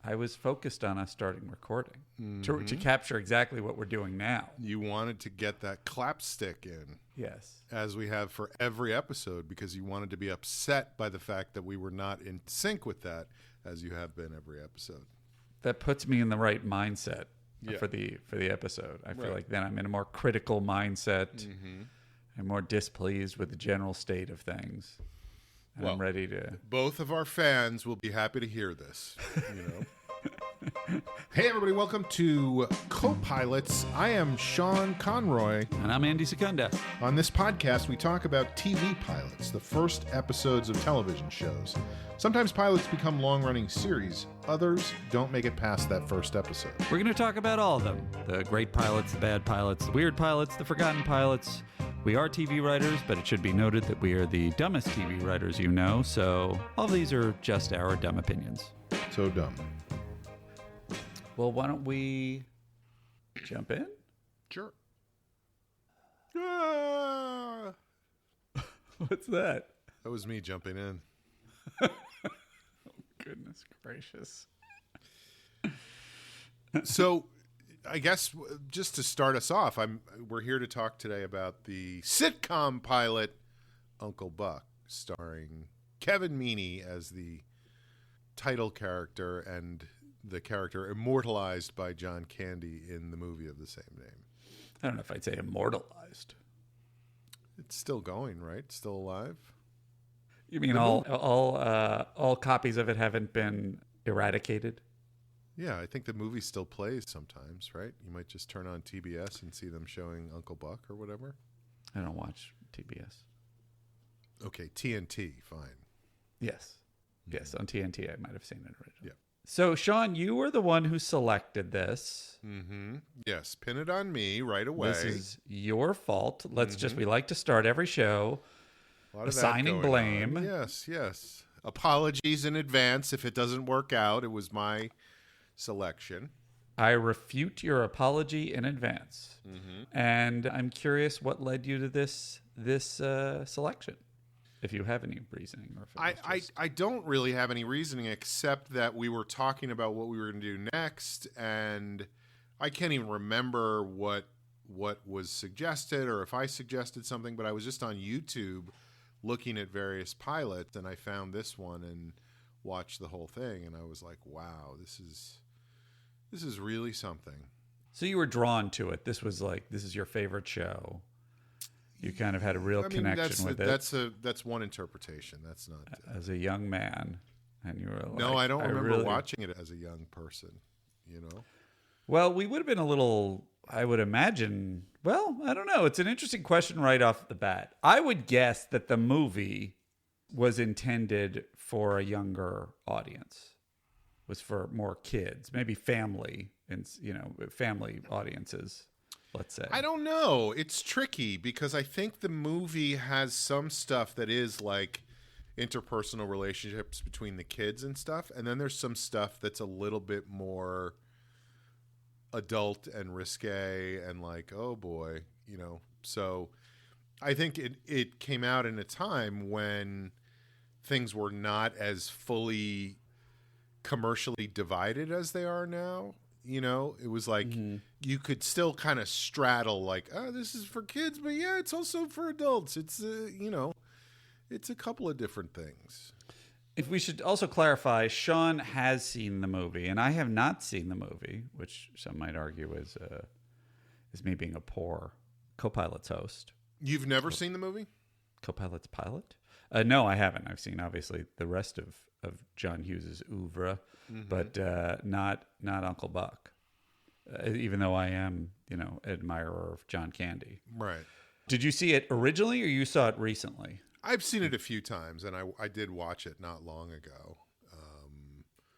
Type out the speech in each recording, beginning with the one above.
I was focused on us starting recording to capture exactly what we're doing now. You wanted to get that clapstick in. Yes. As we have for every episode, because you wanted to be upset by the fact that we were not in sync with that, as you have been every episode. That puts me in the right mindset for the episode. I feel like then I'm in a more critical mindset. I'm more displeased with the general state of things. And I'm ready to... Both of our fans will be happy to hear this, you know. Hey, everybody. Welcome to Co-Pilots. I am Sean Conroy. And I'm Andy Secunda. On this podcast, we talk about TV pilots, the first episodes of television shows. Sometimes pilots become long-running series. Others don't make it past that first episode. We're going to talk about all of them. The great pilots, the bad pilots, the weird pilots, the forgotten pilots. We are TV writers, but it should be noted that we are the dumbest TV writers you know, so all of these are just our dumb opinions. So dumb. Well, why don't we jump in? Sure. What's that? That was me jumping in. Oh, goodness gracious. So, I guess just to start us off, we're here to talk today about the sitcom pilot Uncle Buck, starring Kevin Meaney as the title character and the character immortalized by John Candy in the movie of the same name. I don't know if I'd say immortalized. It's still going, right? Still alive? You mean all copies of it haven't been eradicated? Yeah, I think the movie still plays sometimes, right? You might just turn on TBS and see them showing Uncle Buck or whatever. I don't watch TBS. Okay, TNT, fine. Yes. Yes, on TNT I might have seen it originally. Yeah. So, Sean, you were the one who selected this. Mm-hmm. Yes, pin it on me right away. This is your fault. We like to start every show assigning blame. On. Yes. Apologies in advance if it doesn't work out. It was my selection. I refute your apology in advance. And I'm curious what led you to this selection, if you have any reasoning. Or if I don't really have any reasoning except that we were talking about what we were going to do next, and I can't even remember what was suggested or if I suggested something, but I was just on YouTube looking at various pilots, and I found this one and watched the whole thing, and I was like, wow, this is really something. So you were drawn to it. This is your favorite show. You kind of had a real connection with it. That's one interpretation. That's not as a young man, and you were like, no, I don't remember watching it as a young person. You know. Well, we would have been a little. I would imagine. Well, I don't know. It's an interesting question right off the bat. I would guess that the movie was intended for a younger audience. Was for more kids, maybe family, and family audiences. Let's say. I don't know. It's tricky because I think the movie has some stuff that is like interpersonal relationships between the kids and stuff, and then there's some stuff that's a little bit more adult and risque and like, oh boy, So I think it came out in a time when things were not as fully commercially divided as they are now. It was like you could still kind of straddle like, oh, this is for kids, but yeah, it's also for adults. It's it's a couple of different things. If we should also clarify, Sean has seen the movie, and I have not seen the movie, which some might argue is me being a poor co-pilot's host. You've never seen the movie? Co-pilot's pilot? No, I haven't. I've seen obviously the rest of John Hughes's oeuvre, but not Uncle Buck. Even though I am, admirer of John Candy. Right. Did you see it originally, or you saw it recently? I've seen it a few times, and I did watch it not long ago.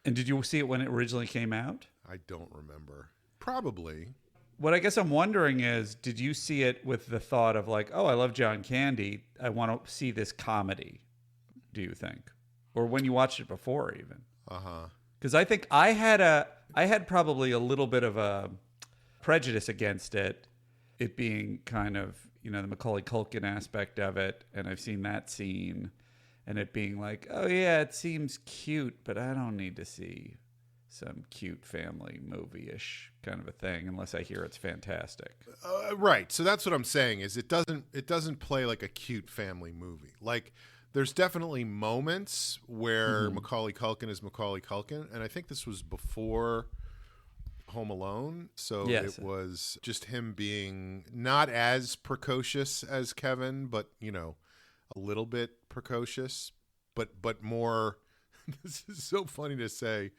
And did you see it when it originally came out? I don't remember. Probably. What I guess I'm wondering is, did you see it with the thought of like, oh, I love John Candy, I want to see this comedy, do you think? Or when you watched it before even? Uh-huh. Because I think I had probably a little bit of a prejudice against it being kind of, the Macaulay Culkin aspect of it, and I've seen that scene, and it being like, oh yeah, it seems cute, but I don't need to see some cute family movie-ish kind of a thing, unless I hear it's fantastic. Right. So that's what I'm saying is it doesn't play like a cute family movie. Like there's definitely moments where Macaulay Culkin is Macaulay Culkin, and I think this was before Home Alone, so yes. It was just him being not as precocious as Kevin, but a little bit precocious, but more. This is so funny to say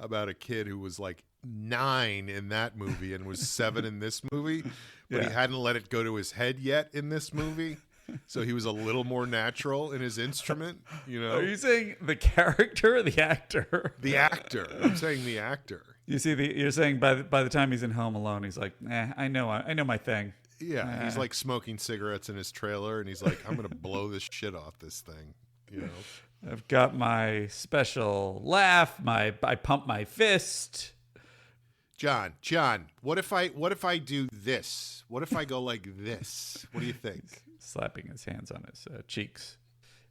about a kid who was like 9 in that movie and was 7 in this movie, but he hadn't let it go to his head yet in this movie. So he was a little more natural in his instrument, Are you saying the character or the actor? The actor. I'm saying the actor. You're saying by the time he's in Home Alone, he's like, I know my thing. Yeah, he's like smoking cigarettes in his trailer, and he's like, I'm gonna blow this shit off this thing. I've got my special laugh. I pump my fist. John, what if I do this? What if I go like this? What do you think? Slapping his hands on his cheeks.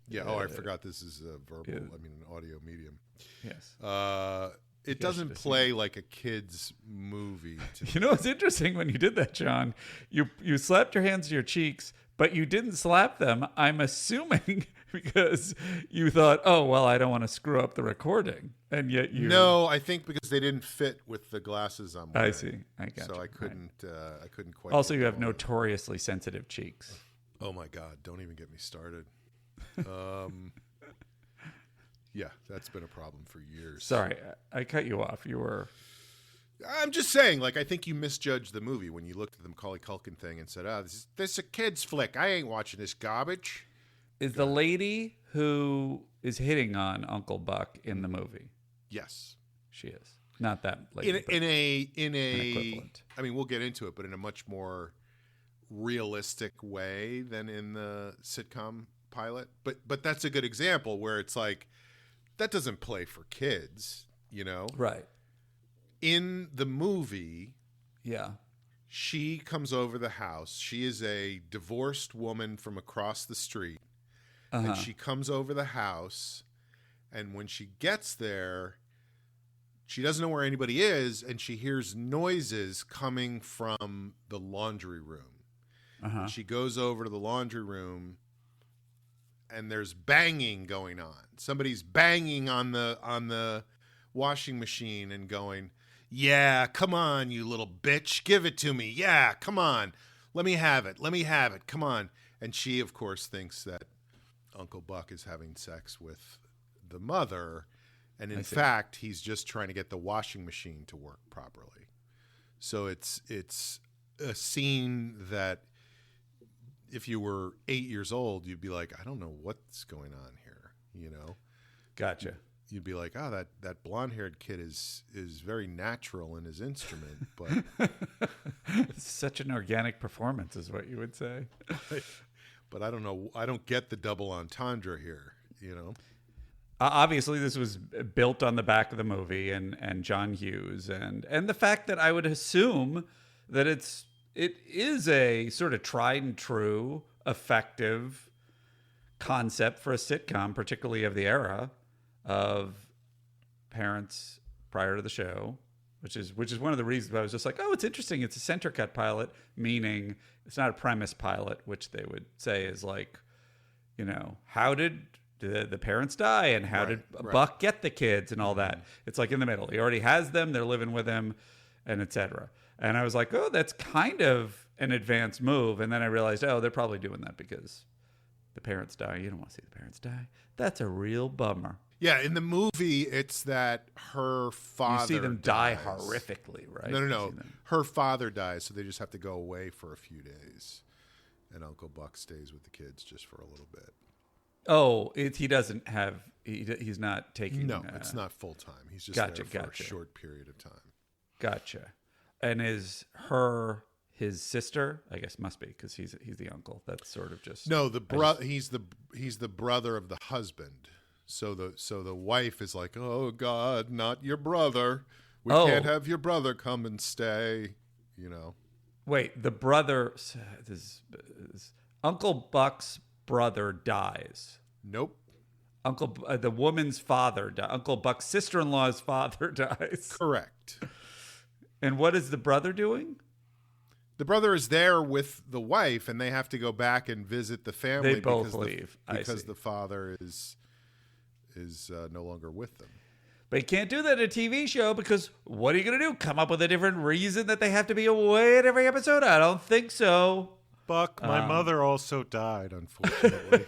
Yeah. I forgot this is a verbal. An audio medium. Yes. It doesn't play like a kid's movie. It's interesting when you did that, John. You slapped your hands to your cheeks, but you didn't slap them. I'm assuming because you thought, oh well, I don't want to screw up the recording, and yet you. No, I think because they didn't fit with the glasses I'm wearing. I see. I got you. So I couldn't. Right. I couldn't quite. Also, you have notoriously sensitive cheeks. Oh my God! Don't even get me started. Yeah, that's been a problem for years. Sorry, I cut you off. You were. I'm just saying, I think you misjudged the movie when you looked at the Macaulay Culkin thing and said, this is a kid's flick. I ain't watching this garbage. Is the lady who is hitting on Uncle Buck in the movie? Yes. She is. Not that lady. In a an equivalent. I mean, we'll get into it, but in a much more realistic way than in the sitcom pilot. But that's a good example where it's like, that doesn't play for kids, Right. In the movie, yeah, she comes over the house. She is a divorced woman from across the street. And she comes over the house, and when she gets there, she doesn't know where anybody is, and she hears noises coming from the laundry room. And she goes over to the laundry room, and there's banging going on. Somebody's banging on the washing machine and going, "Yeah, come on, you little bitch. Give it to me. Yeah, come on. Let me have it. Come on." And she, of course, thinks that Uncle Buck is having sex with the mother. And in fact, he's just trying to get the washing machine to work properly. So it's a scene that if you were 8 years old, you'd be like, I don't know what's going on here, Gotcha. You'd be like, oh, that blonde-haired kid is very natural in his instrument, but it's such an organic performance is what you would say. But I don't know. I don't get the double entendre here, Obviously, this was built on the back of the movie and John Hughes and the fact that I would assume that it is a sort of tried and true, effective concept for a sitcom, particularly of the era of parents prior to the show, which is one of the reasons I was just like, oh, it's interesting. It's a center cut pilot, meaning it's not a premise pilot, which they would say is like, how did the parents die and how did Buck get the kids and all that. It's like in the middle. He already has them. They're living with him and etc. And I was like, oh, that's kind of an advanced move. And then I realized, oh, they're probably doing that because the parents die. You don't want to see the parents die. That's a real bummer. Yeah, in the movie, it's that her father You see them die horrifically, right? No. Her father dies, so they just have to go away for a few days. And Uncle Buck stays with the kids just for a little bit. Oh, he doesn't have... He's not taking... No, it's not full-time. He's just there for a short period of time. Gotcha. And is her... his sister, I guess, must be because he's the uncle. That's sort of just no. He's the brother of the husband. So the wife is like, oh God, not your brother. We can't have your brother come and stay. Wait, the brother, this Uncle Buck's brother dies. Nope. the woman's father, Uncle Buck's sister-in-law's father dies. Correct. And what is the brother doing? The brother is there with the wife, and they have to go back and visit the family. They both leave because the father is no longer with them. But you can't do that in a TV show because what are you going to do? Come up with a different reason that they have to be away at every episode? I don't think so. Buck, my mother also died, unfortunately.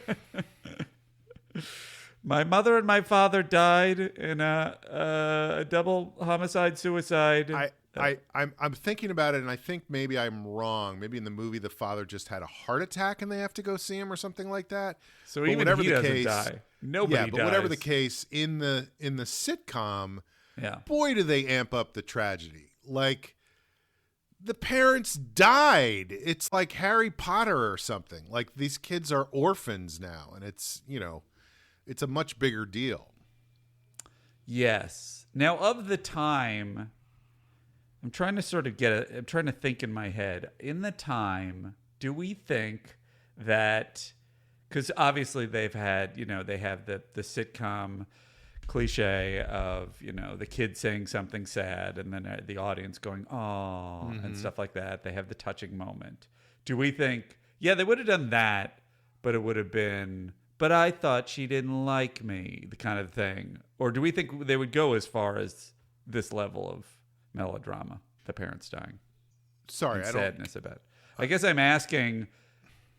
My mother and my father died in a double homicide-suicide. I'm thinking about it, and I think maybe I'm wrong. Maybe in the movie, the father just had a heart attack, and they have to go see him or something like that. So even whatever he the doesn't case, die. Nobody dies. Whatever the case, in the sitcom, boy, do they amp up the tragedy. Like, the parents died. It's like Harry Potter or something. Like, these kids are orphans now, and it's a much bigger deal. Yes. Now, of the time, I'm trying to sort of I'm trying to think in my head. In the time, do we think that, because obviously they've had, they have the sitcom cliche of, the kid saying something sad and then the audience going, oh, and stuff like that. They have the touching moment. Do we think, they would have done that, but it would have been, but I thought she didn't like me, the kind of thing? Or do we think they would go as far as this level of melodrama, the parents dying? Sorry, I sadness about it. I guess I'm asking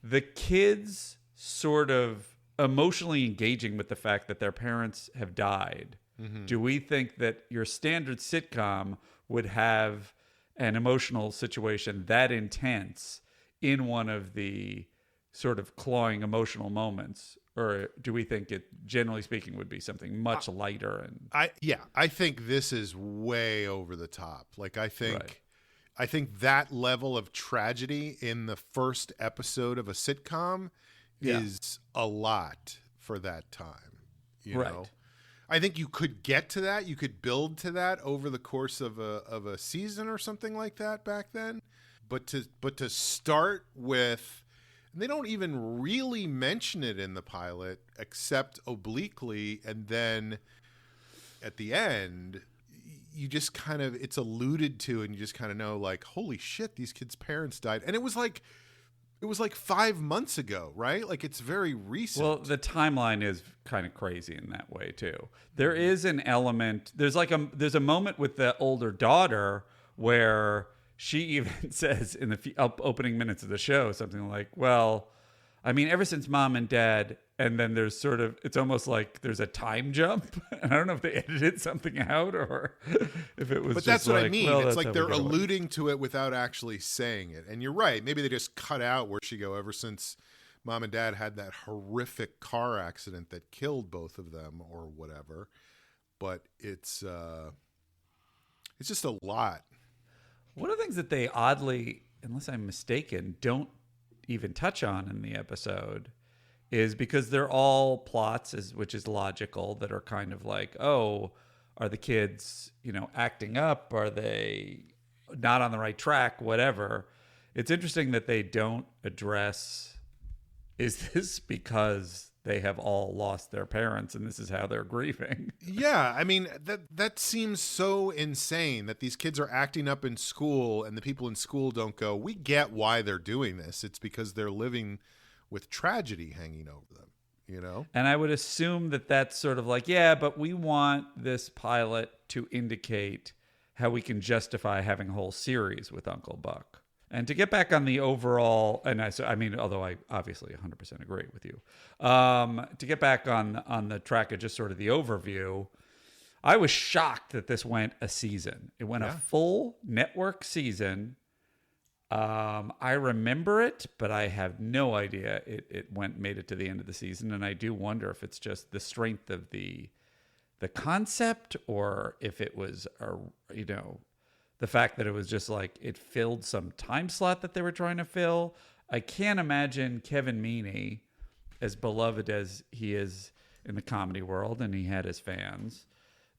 the kids sort of emotionally engaging with the fact that their parents have died. Mm-hmm. Do we think that your standard sitcom would have an emotional situation that intense in one of the sort of clawing emotional moments? Or do we think it, generally speaking, would be something much lighter? And I think this is way over the top. Like, I think that level of tragedy in the first episode of a sitcom is a lot for that time. You know, I think you could get to that. You could build to that over the course of a season or something like that back then. But to start with. And they don't even really mention it in the pilot except obliquely, and then at the end you just kind of, it's alluded to and you just kind of know, like, holy shit, these kids' parents died. And it was like 5 months ago, right? Like, it's very recent. Well, the timeline is kind of crazy in that way too. There is an element, there's a moment with the older daughter where she even says in the opening minutes of the show something like, well, I mean, ever since mom and dad, and then there's sort of, it's almost like there's a time jump. And I don't know if they edited something out or if it was But just that's what like, I mean. well, it's like they're alluding alluding to it without actually saying it. And you're right. Maybe they just cut out where she go, ever since mom and dad had that horrific car accident that killed both of them or whatever. But it's just a lot. One of the things that they oddly, unless I'm mistaken, don't even touch on in the episode is because they're all plots, which is logical, that are kind of like, oh, are the kids, acting up? Are they not on the right track? Whatever. It's interesting that they don't address, is this because they have all lost their parents and this is how they're grieving? Yeah, I mean, that seems so insane that these kids are acting up in school and the people in school don't go, we get why they're doing this. It's because they're living with tragedy hanging over them, And I would assume that that's sort of like, yeah, but we want this pilot to indicate how we can justify having a whole series with Uncle Buck. And to get back on the overall, although I obviously 100% agree with you, to get back on the track of just sort of the overview, I was shocked that this went a season. It went a full network season. I remember it, but I have no idea it made it to the end of the season. And I do wonder if it's just the strength of the concept, or if it was, the fact that it was just like it filled some time slot that they were trying to fill. I can't imagine Kevin Meaney, as beloved as he is in the comedy world, and he had his fans,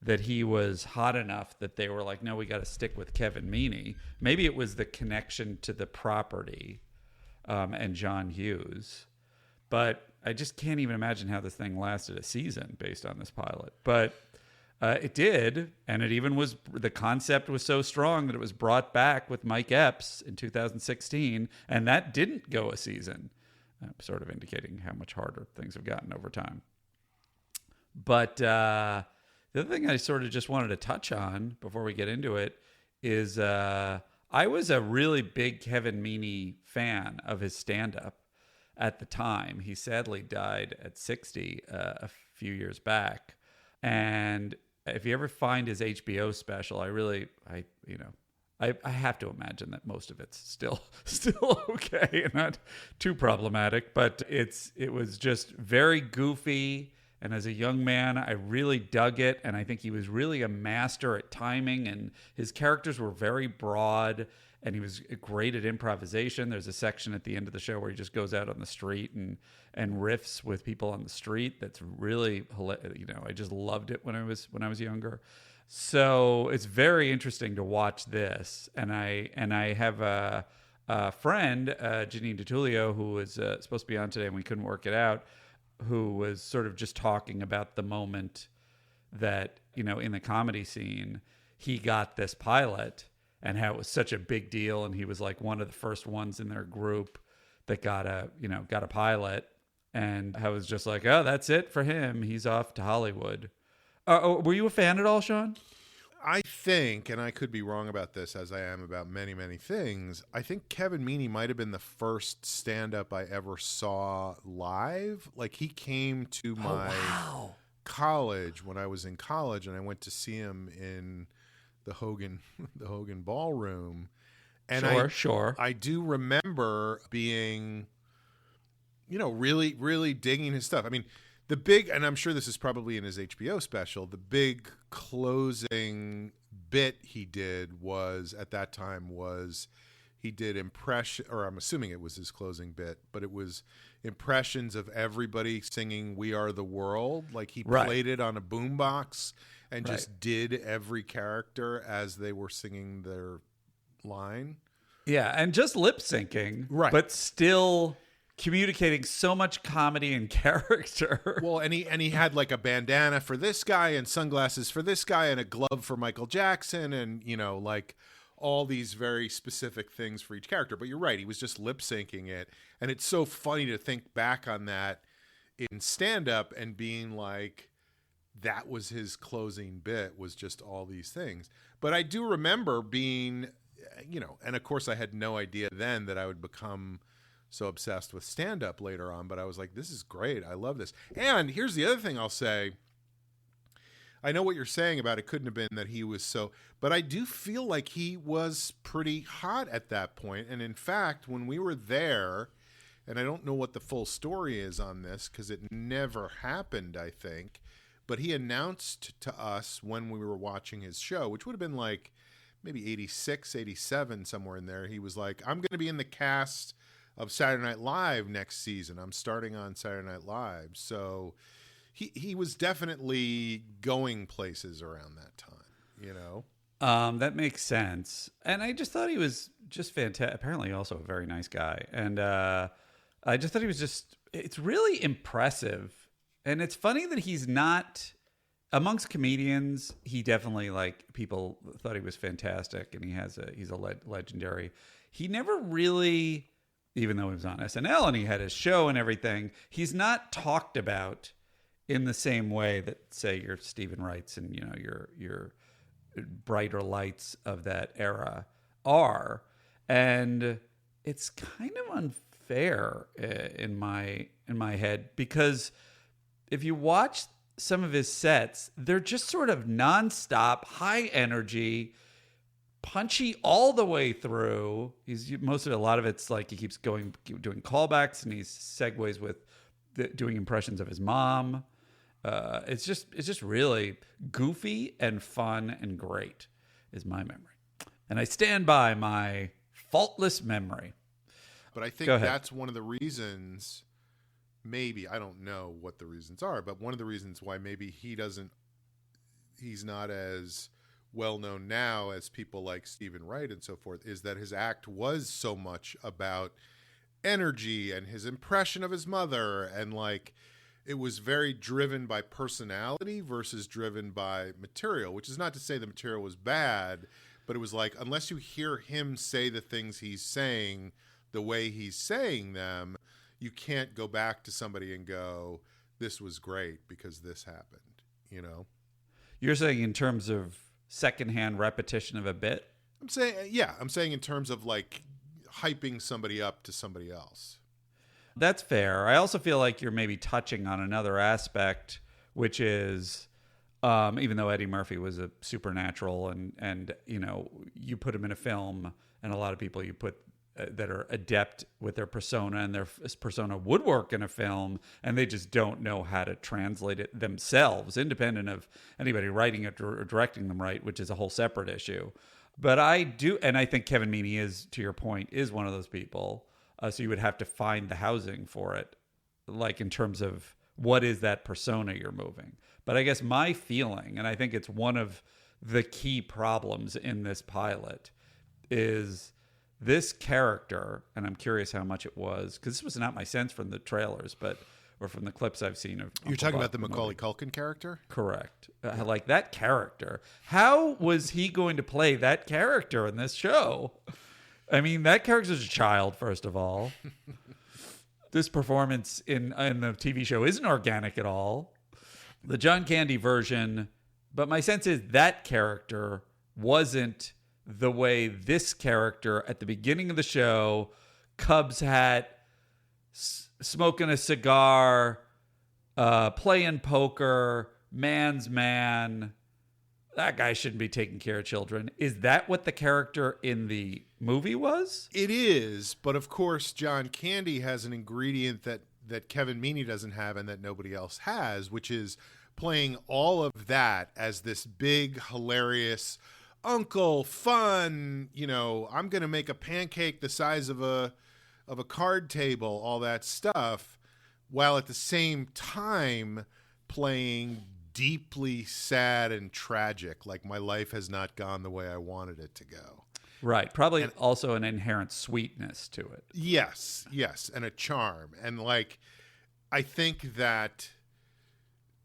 that he was hot enough that they were like, no, we got to stick with Kevin Meaney. Maybe it was the connection to the property and John Hughes. But I just can't even imagine how this thing lasted a season based on this pilot. But it did, and it even was, the concept was so strong that it was brought back with Mike Epps in 2016, and that didn't go a season, sort of indicating how much harder things have gotten over time. But the other thing I sort of just wanted to touch on before we get into it is I was a really big Kevin Meaney fan of his stand-up at the time. He sadly died at 60 a few years back. And if you ever find his HBO special, I have to imagine that most of it's still okay and not too problematic, but it was just very goofy. And as a young man, I really dug it. And I think he was really a master at timing, and his characters were very broad, and he was great at improvisation. There's a section at the end of the show where he just goes out on the street and riffs with people on the street. That's really, I just loved it when I was younger. So it's very interesting to watch this. And I have a friend, Janine DiTullio, who was supposed to be on today and we couldn't work it out, who was sort of just talking about the moment that, in the comedy scene, he got this pilot and how it was such a big deal. And he was like one of the first ones in their group that got a pilot. And I was just like, oh, that's it for him. He's off to Hollywood. Were you a fan at all, Sean? I think, and I could be wrong about this as I am about many, many things, I think Kevin Meaney might have been the first stand-up I ever saw live. Like, he came to my college when I was in college, and I went to see him in the Hogan Ballroom. And Sure. I do remember being, really, really digging his stuff. I mean, the big, and I'm sure this is probably in his HBO special, the big closing bit he did was, at that time, he did impression, or I'm assuming it was his closing bit, but it was impressions of everybody singing "We Are the World." Like, he played it on a boombox and just did every character as they were singing their line. Yeah, and just lip syncing, but still communicating so much comedy and character. Well, and he had like a bandana for this guy and sunglasses for this guy and a glove for Michael Jackson and, like all these very specific things for each character. But you're right, he was just lip syncing it. And it's so funny to think back on that in stand-up and being like, that was his closing bit, was just all these things. But I do remember being, and of course I had no idea then that I would become so obsessed with stand-up later on, but I was like, this is great. I love this. And here's the other thing I'll say. I know what you're saying about it couldn't have been that he was so, but I do feel like he was pretty hot at that point. And in fact, when we were there, and I don't know what the full story is on this because it never happened, I think, but he announced to us when we were watching his show, which would have been like maybe 86, 87, somewhere in there. He was like, I'm going to be in the cast of Saturday Night Live next season. I'm starting on Saturday Night Live. So he was definitely going places around that time, That makes sense. And I just thought he was just fantastic. Apparently also a very nice guy. And I just thought he was it's really impressive. And it's funny that he's not, amongst comedians, he definitely, people thought he was fantastic and he's a legendary. He never really, even though he was on SNL and he had his show and everything, he's not talked about in the same way that, say, your Stephen Wrights and, your brighter lights of that era are. And it's kind of unfair in my head, because if you watch some of his sets, they're just sort of nonstop, high energy, punchy all the way through. A lot of it's like he keeps doing callbacks, and he segues with doing impressions of his mom. It's just really goofy and fun and great, is my memory, and I stand by my faultless memory. But I think that's one of the reasons. Maybe, I don't know what the reasons are, but one of the reasons why maybe he's not as well known now as people like Stephen Wright and so forth is that his act was so much about energy and his impression of his mother, and like it was very driven by personality versus driven by material, which is not to say the material was bad, but it was like, unless you hear him say the things he's saying the way he's saying them, you can't go back to somebody and go, this was great because this happened, you know? You're saying in terms of secondhand repetition of a bit? I'm saying in terms of like hyping somebody up to somebody else. That's fair. I also feel like you're maybe touching on another aspect, which is, even though Eddie Murphy was a supernatural and you know, you put him in a film, and a lot of people you put that are adept with their persona, and their persona would work in a film, and they just don't know how to translate it themselves, independent of anybody writing it or directing them right, which is a whole separate issue. But I do, and I think Kevin Meaney is, to your point, is one of those people. So you would have to find the housing for it, like in terms of what is that persona you're moving. But I guess my feeling, and I think it's one of the key problems in this pilot, is this character, and I'm curious how much it was, because this was not my sense from the trailers, or from the clips I've seen of. You're talking about the Macaulay Culkin character? Correct. Like that character. How was he going to play that character in this show? I mean, that character's a child, first of all. This performance in the TV show isn't organic at all. The John Candy version, but my sense is that character wasn't the way this character at the beginning of the show, Cubs hat, smoking a cigar, playing poker, man's man. That guy shouldn't be taking care of children. Is that what the character in the movie was? It is, but of course, John Candy has an ingredient that Kevin Meaney doesn't have and that nobody else has, which is playing all of that as this big, hilarious uncle, fun, you know, I'm going to make a pancake the size of a card table, all that stuff, while at the same time playing deeply sad and tragic, like my life has not gone the way I wanted it to go. Right. Probably also an inherent sweetness to it. Yes, and a charm. And like, I think that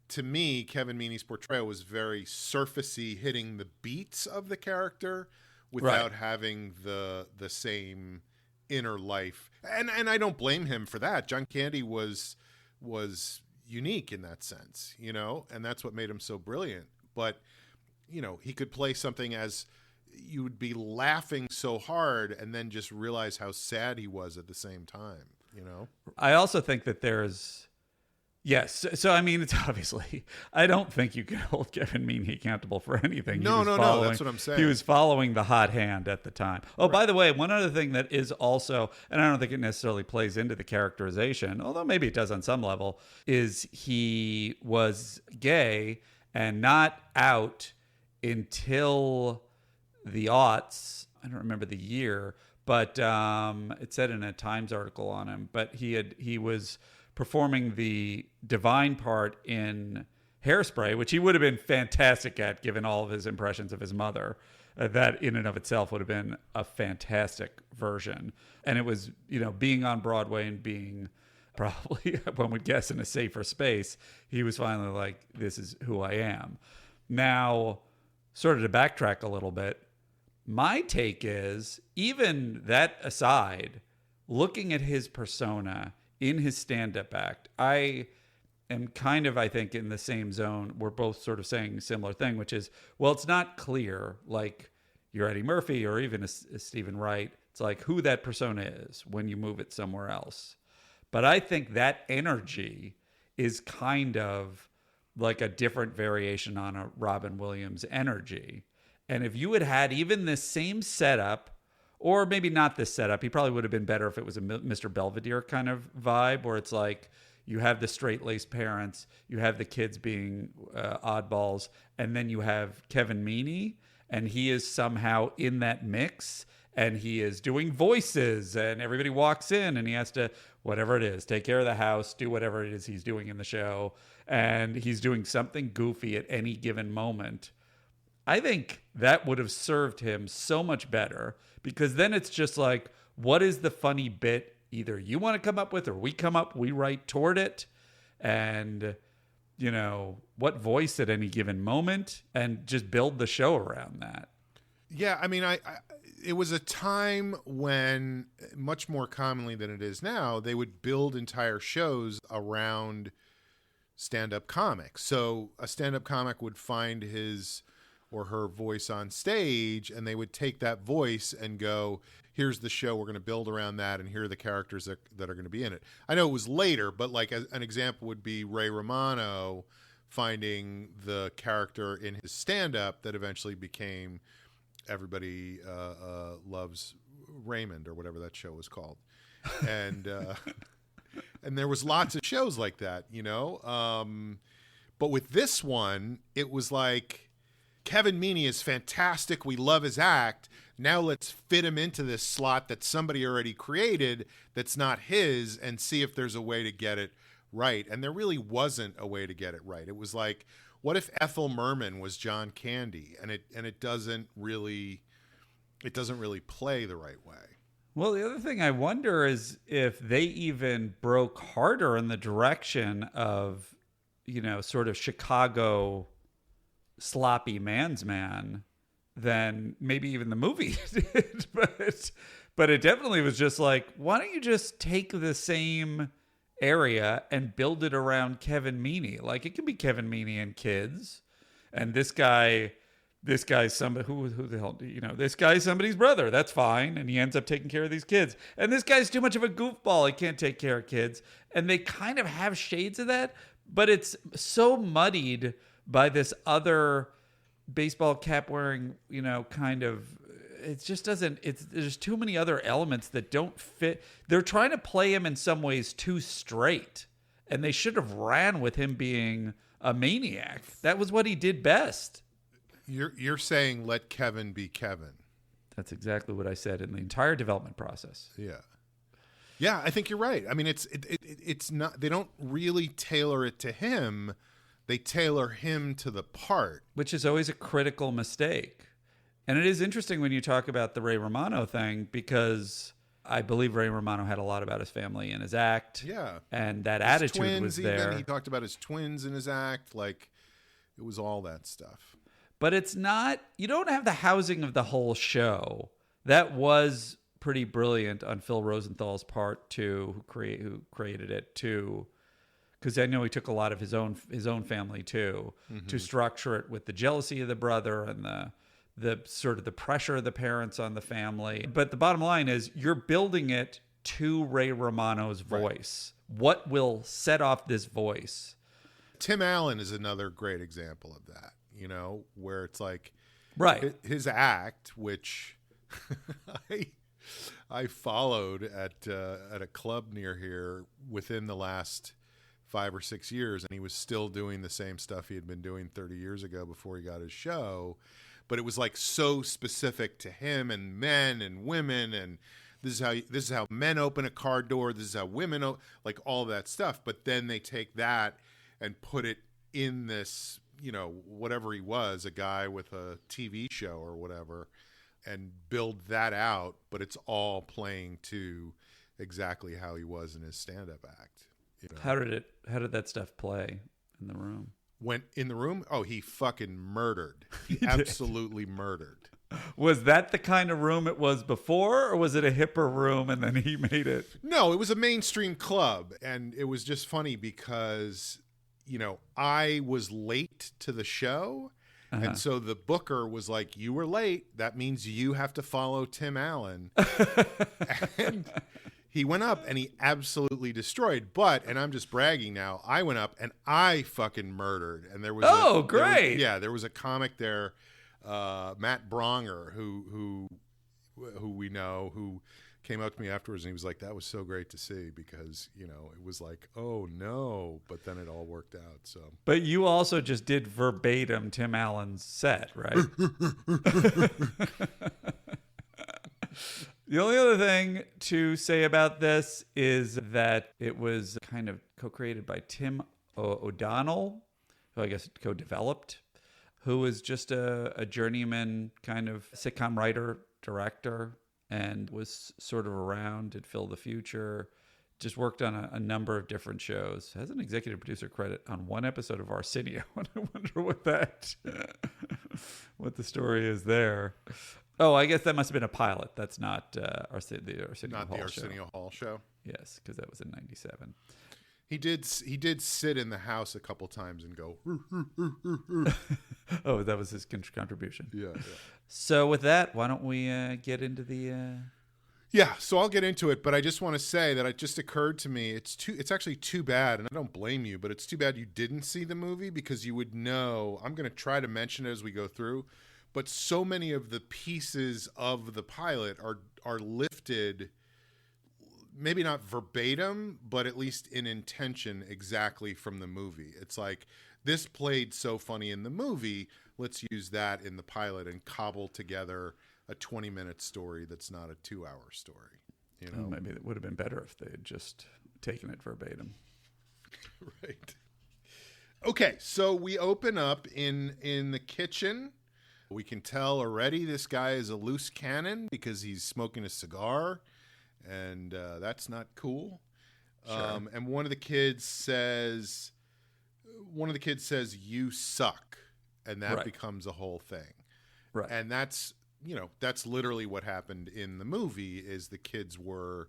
to me, Kevin Meaney's portrayal was very surfacey, hitting the beats of the character without having the same inner life. And I don't blame him for that. John Candy was unique in that sense, you know, and that's what made him so brilliant. But, you know, he could play something as you would be laughing so hard and then just realize how sad he was at the same time, you know? I also think that there's, yes. So, I mean, it's obviously, I don't think you can hold Kevin Meaney accountable for anything. No, that's what I'm saying. He was following the hot hand at the time. Oh, by the way, one other thing that is also, and I don't think it necessarily plays into the characterization, although maybe it does on some level, is he was gay and not out until the aughts. I don't remember the year, but it said in a Times article on him, but he was performing the divine part in Hairspray, which he would have been fantastic at given all of his impressions of his mother. That in and of itself would have been a fantastic version. And it was, you know, being on Broadway and being probably, one would guess, in a safer space, he was finally like, this is who I am. Now, sort of to backtrack a little bit, my take is, even that aside, looking at his persona in his stand-up act, I am kind of, I think, in the same zone. We're both sort of saying a similar thing, which is, well, it's not clear, like you're Eddie Murphy or even a Stephen Wright. It's like who that persona is when you move it somewhere else. But I think that energy is kind of like a different variation on a Robin Williams energy. And if you had had even this same setup, or maybe not this setup, he probably would have been better if it was a Mr. Belvedere kind of vibe, where it's like you have the straight-laced parents, you have the kids being oddballs, and then you have Kevin Meaney, and he is somehow in that mix, and he is doing voices, and everybody walks in, and he has to, whatever it is, take care of the house, do whatever it is he's doing in the show, and he's doing something goofy at any given moment. I think that would have served him so much better, because then it's just like, what is the funny bit either you want to come up with or we write toward it. And, what voice at any given moment, and just build the show around that. Yeah, I mean, it was a time when, much more commonly than it is now, they would build entire shows around stand-up comics. So a stand-up comic would find his or her voice on stage, and they would take that voice and go, here's the show, we're going to build around that, and here are the characters that are going to be in it. I know it was later, but like an example would be Ray Romano finding the character in his stand-up that eventually became Everybody Loves Raymond, or whatever that show was called. And and there was lots of shows like that, but with this one, it was like, Kevin Meaney is fantastic, we love his act, now let's fit him into this slot that somebody already created that's not his, and see if there's a way to get it right. And there really wasn't a way to get it right. It was like, what if Ethel Merman was John Candy, and it doesn't really play the right way. Well, the other thing I wonder is if they even broke harder in the direction of, sort of Chicago sloppy man's man than maybe even the movie did. But it definitely was just like, why don't you just take the same area and build it around Kevin Meaney? Like, it could be Kevin Meaney and kids, and this guy's somebody who the hell, this guy's somebody's brother. That's fine, and he ends up taking care of these kids. And this guy's too much of a goofball; he can't take care of kids. And they kind of have shades of that, but it's so muddied by this other baseball cap wearing, kind of. It just doesn't. There's too many other elements that don't fit. They're trying to play him in some ways too straight, and they should have ran with him being a maniac. That was what he did best. You're saying let Kevin be Kevin. That's exactly what I said in the entire development process. Yeah, I think you're right. I mean, it's not. They don't really tailor it to him. They tailor him to the part, which is always a critical mistake. And it is interesting when you talk about the Ray Romano thing, because I believe Ray Romano had a lot about his family in his act. Yeah. And that his attitude twins, was there. Even. He talked about his twins in his act. Like, it was all that stuff. But it's not, you don't have the housing of the whole show. That was pretty brilliant on Phil Rosenthal's part too, who created it too. Because I know he took a lot of his own family too, to structure it with the jealousy of the brother and the sort of the pressure of the parents on the family. But the bottom line is, you're building it to Ray Romano's voice. Right. What will set off this voice? Tim Allen is another great example of that, where it's like, right, his act, which I followed at a club near here within the last 5 or 6 years, and he was still doing the same stuff he had been doing 30 years ago before he got his show. But it was like so specific to him and men and women, and this is how men open a car door, this is how women like all that stuff. But then they take that and put it in this, whatever he was, a guy with a TV show or whatever, and build that out. But it's all playing to exactly how he was in his stand-up act. How did that stuff play in the room? Went in the room? Oh, he fucking murdered. He absolutely murdered. Was that the kind of room it was before, or was it a hipper room and then he made it? No, it was a mainstream club. And it was just funny because, I was late to the show. And so the booker was like, you were late. That means you have to follow Tim Allen. And he went up and he absolutely destroyed. And I'm just bragging now, I went up and I fucking murdered. And there was great. There was a comic there, Matt Bronger, who we know, who came up to me afterwards and he was like, that was so great to see, because it was like, oh no, but then it all worked out. So, but you also just did verbatim Tim Allen's set, right? The only other thing to say about this is that it was kind of co-created by Tim O'Donnell, who I guess co-developed, who was just a journeyman kind of sitcom writer, director. and was sort of around at Phil the Future. Just worked on a number of different shows. Has an executive producer credit on one episode of Arsenio. And I wonder what the story is there. Oh, I guess that must have been a pilot. That's not the Arsenio Not Hall the Arsenio Hall show. Yes, because that was in '97. He did sit in the house a couple times and go. Oh, that was his contribution. Yeah. So with that, why don't we get into the? Yeah, so I'll get into it, but I just want to say that it just occurred to me it's actually too bad, and I don't blame you, but it's too bad you didn't see the movie because you would know. I'm going to try to mention it as we go through, but so many of the pieces of the pilot are lifted, maybe not verbatim, but at least in intention exactly from the movie. It's like, this played so funny in the movie, let's use that in the pilot and cobble together a 20-minute story that's not a 2-hour story. You know, maybe it would have been better if they had just taken it verbatim. Right. Okay, so we open up in the kitchen. We can tell already this guy is a loose cannon because he's smoking a cigar, and that's not cool. Sure. And one of the kids says, "You suck," and that Right. becomes a whole thing. Right. And that's literally what happened in the movie. Is the kids were,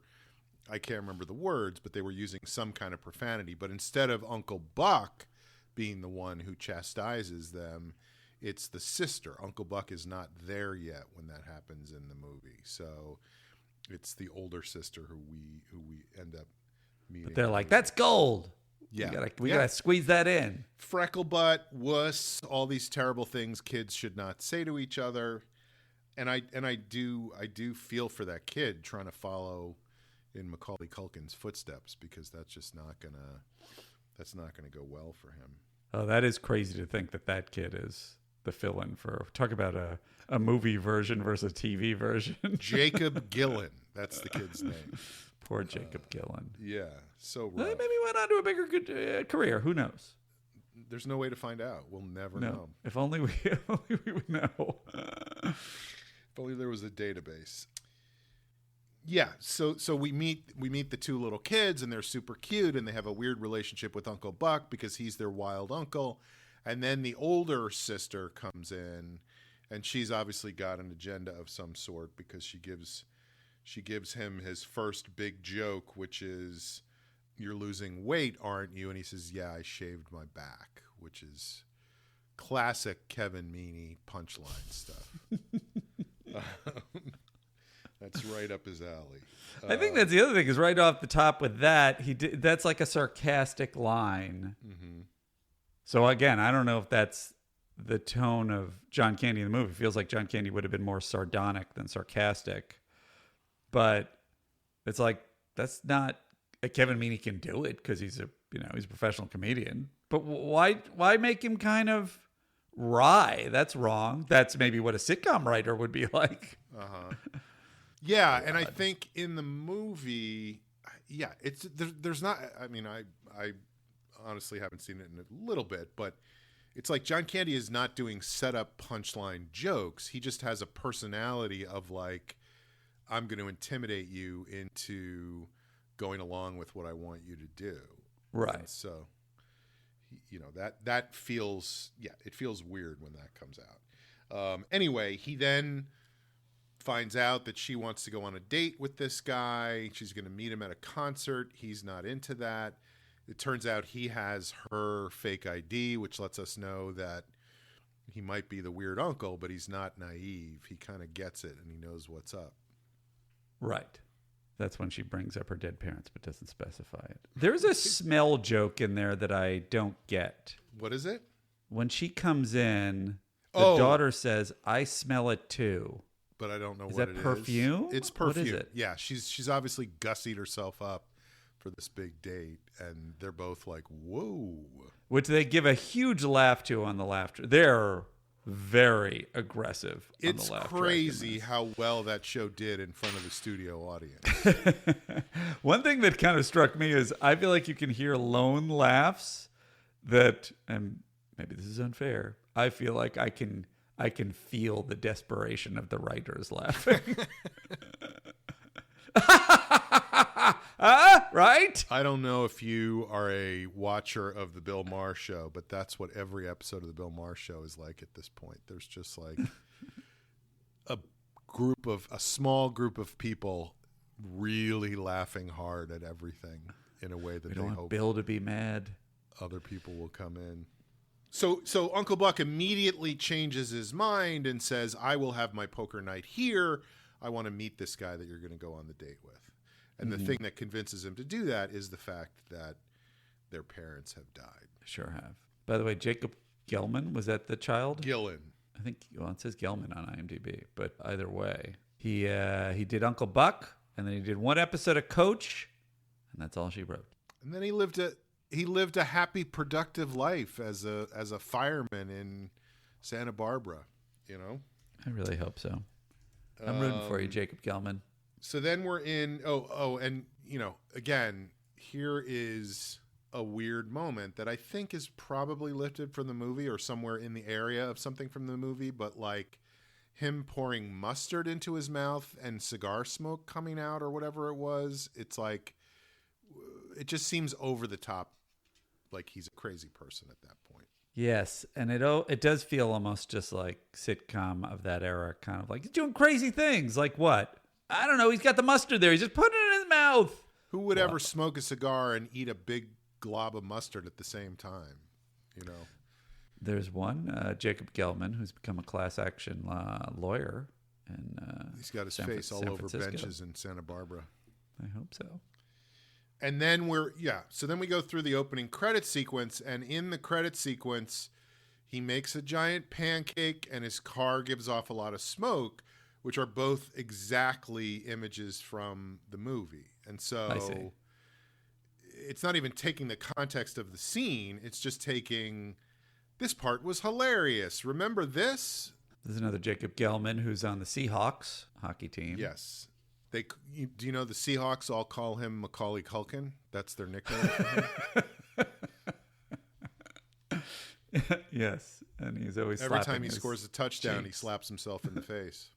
I can't remember the words, but they were using some kind of profanity. But instead of Uncle Buck being the one who chastises them, it's the sister. Uncle Buck is not there yet when that happens in the movie, so it's the older sister who we end up meeting. But they're like, "That's gold. Yeah, we gotta squeeze that in." Freckle butt, wuss, all these terrible things kids should not say to each other. And I do feel for that kid trying to follow in Macaulay Culkin's footsteps, because that's just not gonna go well for him. Oh, that is crazy to think that kid is the fill-in for. Talk about a movie version versus a TV version. Jacob Gillen, that's the kid's name. Poor Jacob Gillen. Yeah, so rough. Well, maybe he went on to a bigger good career. Who knows? There's no way to find out. We'll never know. If only we would know. If only there was a database. Yeah, so we meet the two little kids, and they're super cute, and they have a weird relationship with Uncle Buck because he's their wild uncle. And then the older sister comes in, and she's obviously got an agenda of some sort, because she gives him his first big joke, which is, "You're losing weight, aren't you?" And he says, "Yeah, I shaved my back," which is classic Kevin Meaney punchline stuff. That's right up his alley. I think that's the other thing, is right off the top with that, that's like a sarcastic line. Mm-hmm. So again, I don't know if that's the tone of John Candy in the movie. It feels like John Candy would have been more sardonic than sarcastic. But it's like, that's not, Kevin Meaney can do it because he's a professional comedian. But why make him kind of wry? That's wrong. That's maybe what a sitcom writer would be like. Uh-huh. Yeah, and I think in the movie, yeah, there's not. I mean, I honestly haven't seen it in a little bit, but it's like John Candy is not doing setup punchline jokes. He just has a personality of like, I'm going to intimidate you into going along with what I want you to do. Right. And so, that feels, it feels weird when that comes out. Anyway, he then finds out that she wants to go on a date with this guy. She's going to meet him at a concert. He's not into that. It turns out he has her fake ID, which lets us know that he might be the weird uncle, but he's not naive. He kind of gets it, and he knows what's up. Right. That's when she brings up her dead parents, but doesn't specify it. There's a smell joke in there that I don't get. What is it? When she comes in, the daughter says, "I smell it too." But I don't know Is what that it is. perfume? It's perfume. What is it? Yeah, she's obviously gussied herself up for this big date, and they're both like, "Whoa!" Which they give a huge laugh to on the laughter. They're very aggressive. It's on the laugh crazy how well that show did in front of the studio audience. One thing that kind of struck me is I feel like you can hear lone laughs that, and maybe this is unfair, I feel like I can feel the desperation of the writers laughing. Right? I don't know if you are a watcher of the Bill Maher show, but that's what every episode of the Bill Maher show is like at this point. There's just like a small group of people really laughing hard at everything in a way that We they don't want hope Bill to be mad. other people will come in. So Uncle Buck immediately changes his mind and says, I will have my poker night here. I want to meet this guy that you're going to go on the date with. And the thing that convinces him to do that is the fact that their parents have died. Sure have. By the way, Jacob Gelman, was that the child? Gillen. I think, well, it says Gelman on IMDb, but either way. He did Uncle Buck, and then he did one episode of Coach, and that's all she wrote. And then he lived a happy, productive life as a fireman in Santa Barbara, you know? I really hope so. I'm rooting for you, Jacob Gelman. So then we're in, and, you know, again, here is a weird moment that I think is probably lifted from the movie or somewhere in the area of something from the movie, but like him pouring mustard into his mouth and cigar smoke coming out or whatever it was, it's like, it just seems over the top, like he's a crazy person at that point. Yes, and it does feel almost just like sitcom of that era, kind of like he's doing crazy things. Like what? I don't know. He's got the mustard there. He's just putting it in his mouth. Who would ever smoke a cigar and eat a big glob of mustard at the same time? You know, there's one, Jacob Gelman, who's become a class action lawyer, and he's got his face all over benches in Santa Barbara. I hope so. And then so then we go through the opening credit sequence, and in the credit sequence, he makes a giant pancake and his car gives off a lot of smoke, which are both exactly images from the movie. And so it's not even taking the context of the scene. It's just taking, this part was hilarious. Remember this? There's another Jacob Gelman who's on the Seahawks hockey team. Yes. Do you know the Seahawks all call him Macaulay Culkin? That's their nickname for him. Yes. And he's always every time he scores a touchdown, he slaps himself in the face.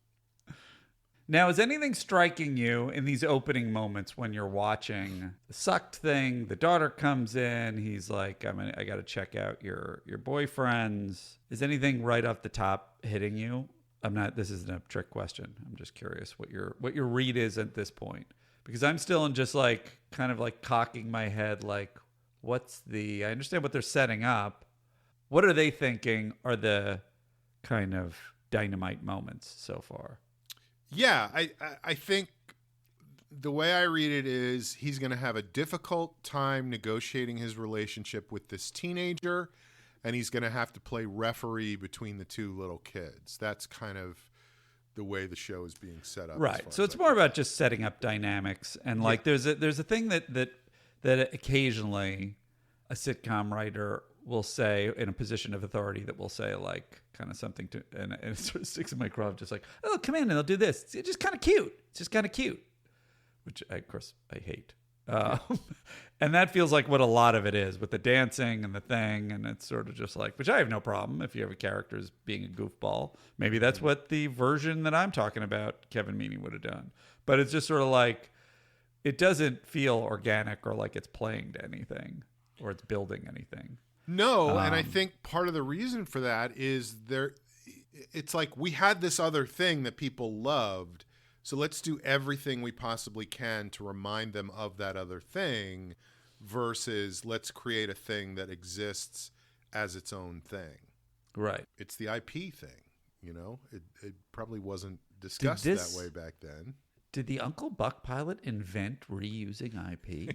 Now, is anything striking you in these opening moments when you're watching the sucked thing? The daughter comes in. He's like, I got to check out your boyfriends. Is anything right off the top hitting you? This isn't a trick question. I'm just curious what your read is at this point. Because I'm still in just like, kind of like cocking my head. Like, I understand what they're setting up. What are they thinking are the kind of dynamite moments so far? Yeah, I think the way I read it is he's going to have a difficult time negotiating his relationship with this teenager, and he's going to have to play referee between the two little kids. That's kind of the way the show is being set up. Right. So it's more about just setting up dynamics, and like there's a thing that occasionally a sitcom writer will say in a position of authority that will say like kind of something to, and it sort of sticks in my craw, just like, oh, come in and they'll do this. It's just kind of cute. It's just kind of cute, which of course I hate. And that feels like what a lot of it is with the dancing and the thing. And it's sort of just like, which I have no problem if you have a character as being a goofball. Maybe that's what the version that I'm talking about, Kevin Meaney, would have done. But it's just sort of like, it doesn't feel organic or like it's playing to anything or it's building anything. No, and I think part of the reason for that is it's like we had this other thing that people loved, so let's do everything we possibly can to remind them of that other thing versus let's create a thing that exists as its own thing. Right. It's the IP thing, you know? It probably wasn't discussed that way back then. Did the Uncle Buck pilot invent reusing IP?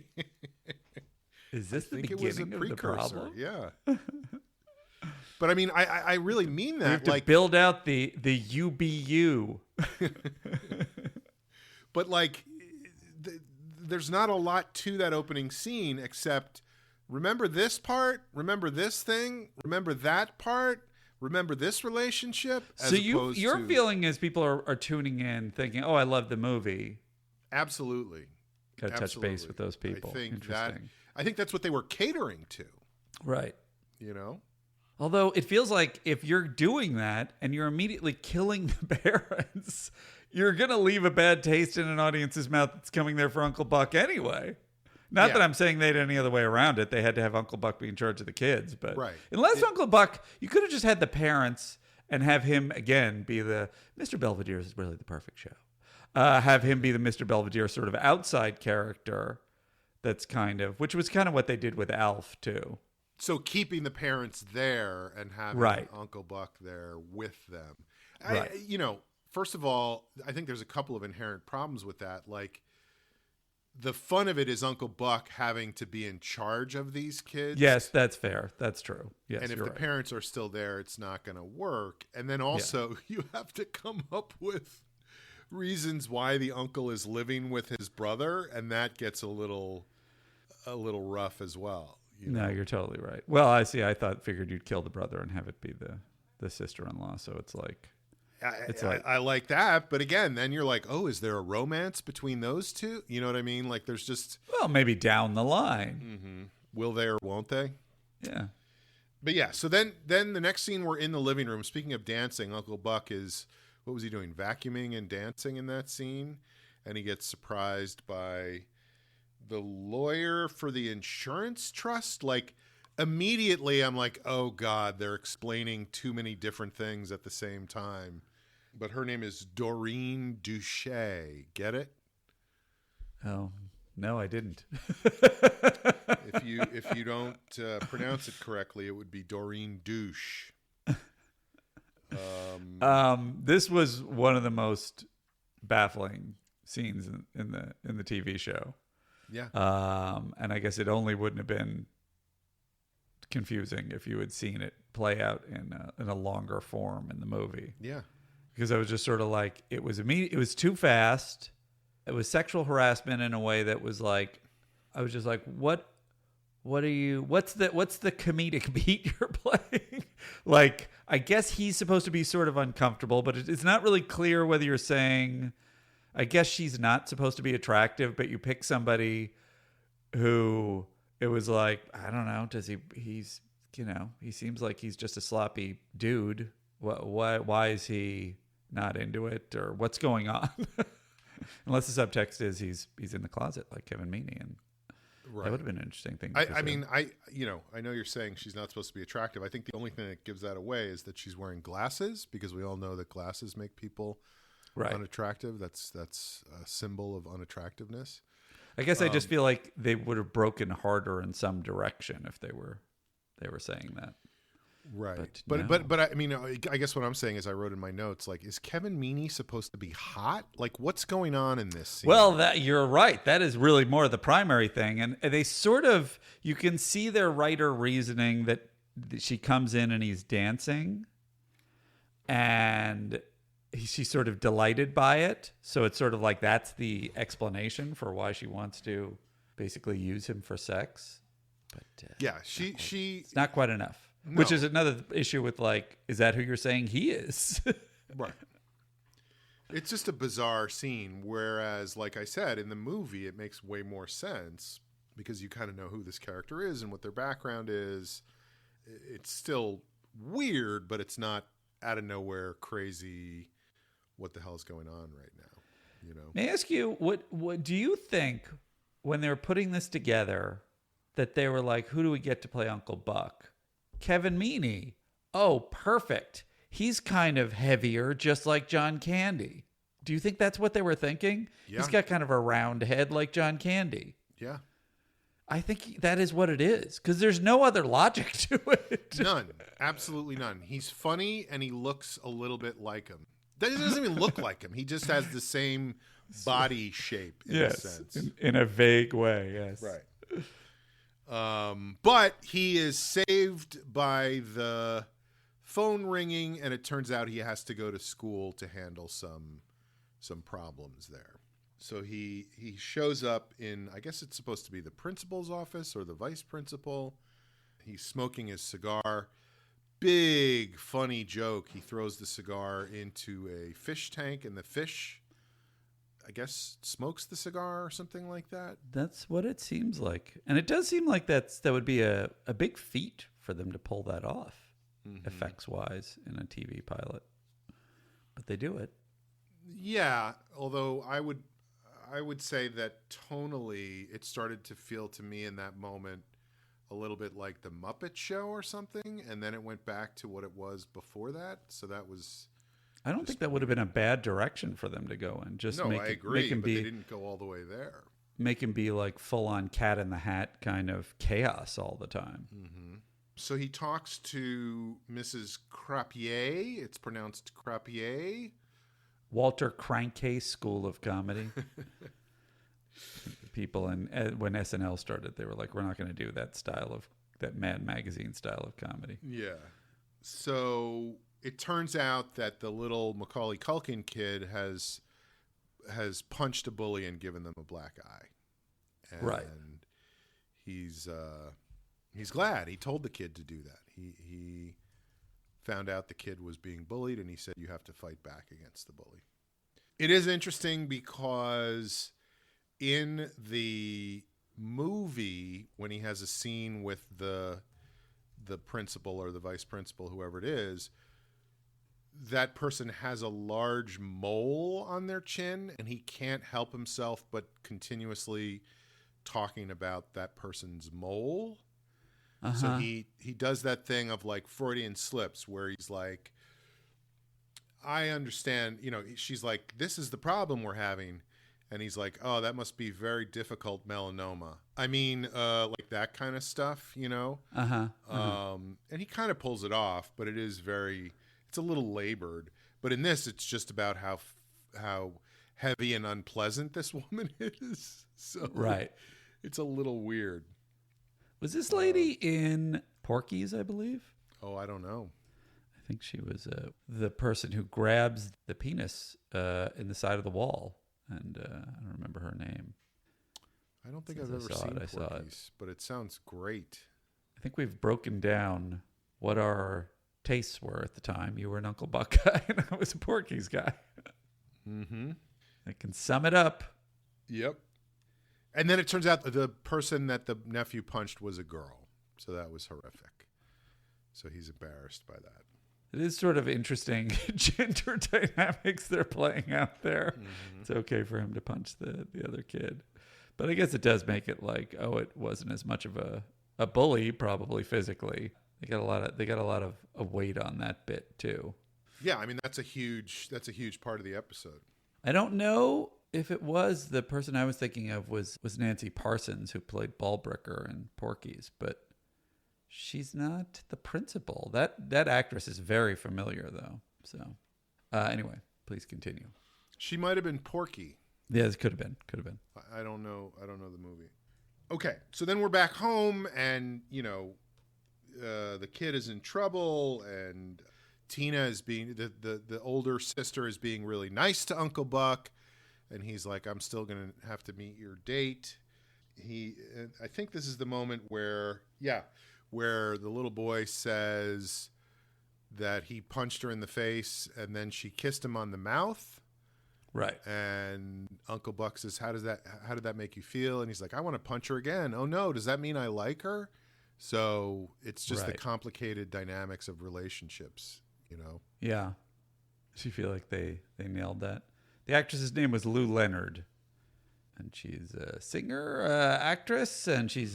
Is this the beginning of the problem? Yeah. But I mean, I really mean that. We have to build out the UBU. But like, there's not a lot to that opening scene except remember this part, remember this thing, remember that part, remember this relationship. So your feeling is people are tuning in thinking, oh, I love the movie. Absolutely. Got to touch base with those people. I think that's what they were catering to. Right. You know? Although it feels like if you're doing that and you're immediately killing the parents, you're going to leave a bad taste in an audience's mouth that's coming there for Uncle Buck anyway. Not that I'm saying they had any other way around it. They had to have Uncle Buck be in charge of the kids. But unless Uncle Buck, you could have just had the parents and have him, again, be the... Mr. Belvedere is really the perfect show. Have him be the Mr. Belvedere sort of outside character that's kind of... Which was kind of what they did with Alf, too. So keeping the parents there and having Uncle Buck there with them. Right. First of all, I think there's a couple of inherent problems with that. Like, the fun of it is Uncle Buck having to be in charge of these kids. Yes, that's fair. That's true. Yes, and if the parents are still there, it's not going to work. And then also you have to come up with reasons why the uncle is living with his brother, and that gets a little rough as well. No, you're totally right. Well, I see. I figured you'd kill the brother and have it be the sister-in-law. So it's like, I like that. But again, then you're like, oh, is there a romance between those two? You know what I mean? Like, there's just, well, maybe down the line. Mm-hmm. Will they or won't they? Yeah. But yeah. So then the next scene, we're in the living room. Speaking of dancing, Uncle Buck is, what was he doing? Vacuuming and dancing in that scene, and he gets surprised by the lawyer for the insurance trust. Like, immediately I'm like, oh God, they're explaining too many different things at the same time. But her name is Doreen Duche. Get it? Oh, no, I didn't. If you don't pronounce it correctly, it would be Doreen Douche. This was one of the most baffling scenes in the TV show. Yeah. And I guess it only wouldn't have been confusing if you had seen it play out in a longer form in the movie. Yeah. Because I was just sort of like, it was too fast. It was sexual harassment in a way that was like, I was just like, what's the comedic beat you're playing? Like, I guess he's supposed to be sort of uncomfortable, but it's not really clear whether you're saying, I guess she's not supposed to be attractive, but you pick somebody who it was like, I don't know, he seems like he's just a sloppy dude. Why is he not into it, or what's going on? Unless the subtext is he's in the closet like Kevin Meaney, and that would have been an interesting thing. I mean, I know you're saying she's not supposed to be attractive. I think the only thing that gives that away is that she's wearing glasses, because we all know that glasses make people unattractive. That's a symbol of unattractiveness. I guess I just feel like they would have broken harder in some direction if they were saying that. Right. But I mean, I guess what I'm saying is, I wrote in my notes, like, is Kevin Meaney supposed to be hot? Like, what's going on in this scene? Well, you're right. That is really more the primary thing. And they sort of, you can see their writer reasoning that she comes in and he's dancing, and she's sort of delighted by it. So it's sort of like, that's the explanation for why she wants to basically use him for sex. But yeah, it's not quite enough. No. Which is another issue with, like, is that who you're saying he is? Right. It's just a bizarre scene. Whereas, like I said, in the movie, it makes way more sense because you kind of know who this character is and what their background is. It's still weird, but it's not out of nowhere crazy. What the hell is going on right now? You know. May I ask you, what do you think when they were putting this together, that they were like, who do we get to play Uncle Buck? Kevin Meaney. Oh, perfect. He's kind of heavier, just like John Candy. Do you think that's what they were thinking? Yeah. He's got kind of a round head like John Candy. Yeah. I think that is what it is, because there's no other logic to it. None. Absolutely none. He's funny, and he looks a little bit like him. He doesn't even look like him. He just has the same body shape, in a sense. In a vague way, yes. Right. But he is saved by the phone ringing, and it turns out he has to go to school to handle some problems there. So he shows up in, I guess it's supposed to be the principal's office or the vice principal. He's smoking his cigar. Big funny joke. He throws the cigar into a fish tank, and the fish, I guess, smokes the cigar or something like that. That's what it seems like. And it does seem like that would be a big feat for them to pull that off. effects wise in a TV pilot, but they do it. Yeah, although I would say that tonally it started to feel to me in that moment a little bit like the Muppet Show or something, and then it went back to what it was before that. So that was. I don't think that would have been a bad direction for them to go in. Just No, make I it, agree, make him but be, they didn't go all the way there. make him be like full on Cat in the Hat kind of chaos all the time. So he talks to Mrs. Crapier. It's pronounced Crapier. Walter Crankcase School of Comedy. People when SNL started, they were like, we're not going to do that Mad Magazine style of comedy. Yeah. So it turns out that the little Macaulay Culkin kid has punched a bully and given them a black eye. And Right. He's glad he told the kid to do that. He found out the kid was being bullied, and he said, you have to fight back against the bully. It is interesting because in the movie, when he has a scene with the principal or the vice principal, whoever it is, that person has a large mole on their chin, and he can't help himself but continuously talking about that person's mole. So he does that thing of like Freudian slips where he's like, I understand, she's like, this is the problem we're having. And he's like, oh, that must be very difficult melanoma. I mean, like that kind of stuff, And he kind of pulls it off, but it's a little labored. But in this, it's just about how heavy and unpleasant this woman is. So Right. It's a little weird. Was this lady in Porky's, I believe? Oh, I don't know. I think she was the person who grabs the penis in the side of the wall. And I don't remember her name. I don't think Since I've I ever saw seen it, I saw it. Porky's, but it sounds great. I think we've broken down what our tastes were at the time. You were an Uncle Buck guy, and I was a Porky's guy. Mm-hmm. I can sum it up. Yep. And then it turns out the person that the nephew punched was a girl. So that was horrific. So he's embarrassed by that. It is sort of interesting gender dynamics they're playing out there. Mm-hmm. It's okay for him to punch the other kid. But I guess it does make it like, oh, it wasn't as much of a bully, probably physically. They got a lot of weight on that bit too. Yeah, I mean that's a huge part of the episode. I don't know if it was the person I was thinking of was Nancy Parsons, who played Ballbricker in Porky's, but she's not the principal. That actress is very familiar though. So anyway, please continue. She might have been Porky. Yeah, it could have been. I don't know the movie. Okay, so then we're back home, and the kid is in trouble, and Tina is being the older sister is being really nice to Uncle Buck, and he's like, I'm still gonna have to meet your date. I think this is the moment where the little boy says that he punched her in the face, and then she kissed him on the mouth. Right. And Uncle Buck says, how did that make you feel? And he's like, I want to punch her again. Oh no, does that mean I like her? So it's just the complicated dynamics of relationships, Yeah. Does you feel like they nailed that? The actress's name was Lou Leonard. And she's a singer, actress, and she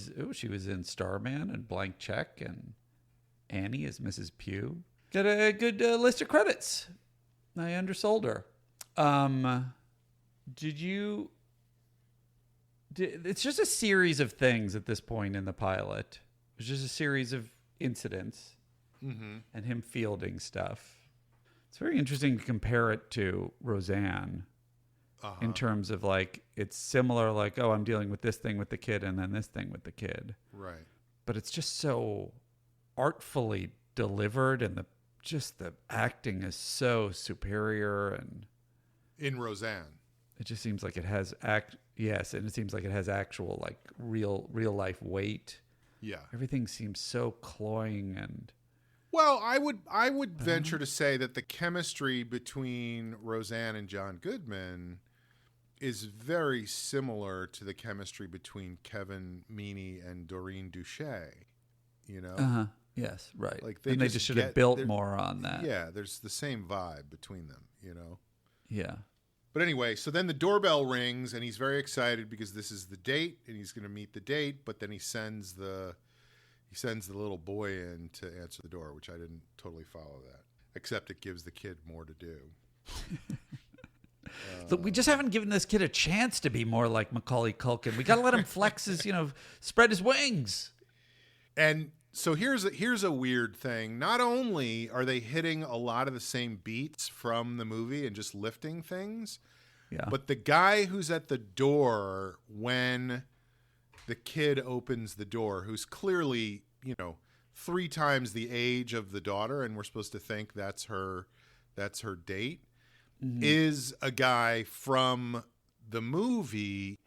was in Starman and Blank Check and Annie as Mrs. Pugh. Got a good list of credits. I undersold her. It's just a series of things at this point in the pilot. It's just a series of incidents and him fielding stuff. It's very interesting to compare it to Roseanne in terms of like, it's similar, like, oh, I'm dealing with this thing with the kid and then this thing with the kid. Right. But it's just so artfully delivered, and the acting is so superior, and in Roseanne, it just seems like it has yes, and it seems like it has actual like real life weight. Yeah. Everything seems so cloying and well, I would venture to say that the chemistry between Roseanne and John Goodman is very similar to the chemistry between Kevin Meaney and Doreen Duche, Yes, right. Like They just should have built more on that. Yeah, there's the same vibe between them, you know? Yeah. But anyway, so then the doorbell rings and he's very excited because this is the date and he's going to meet the date, but then he sends the little boy in to answer the door, which I didn't totally follow that. Except it gives the kid more to do. Look, we just haven't given this kid a chance to be more like Macaulay Culkin. We got to let him flex his, spread his wings. And so here's a weird thing. Not only are they hitting a lot of the same beats from the movie and just lifting things, but the guy who's at the door when the kid opens the door, who's clearly, 3 times the age of the daughter, and we're supposed to think that's her date, is a guy from the movie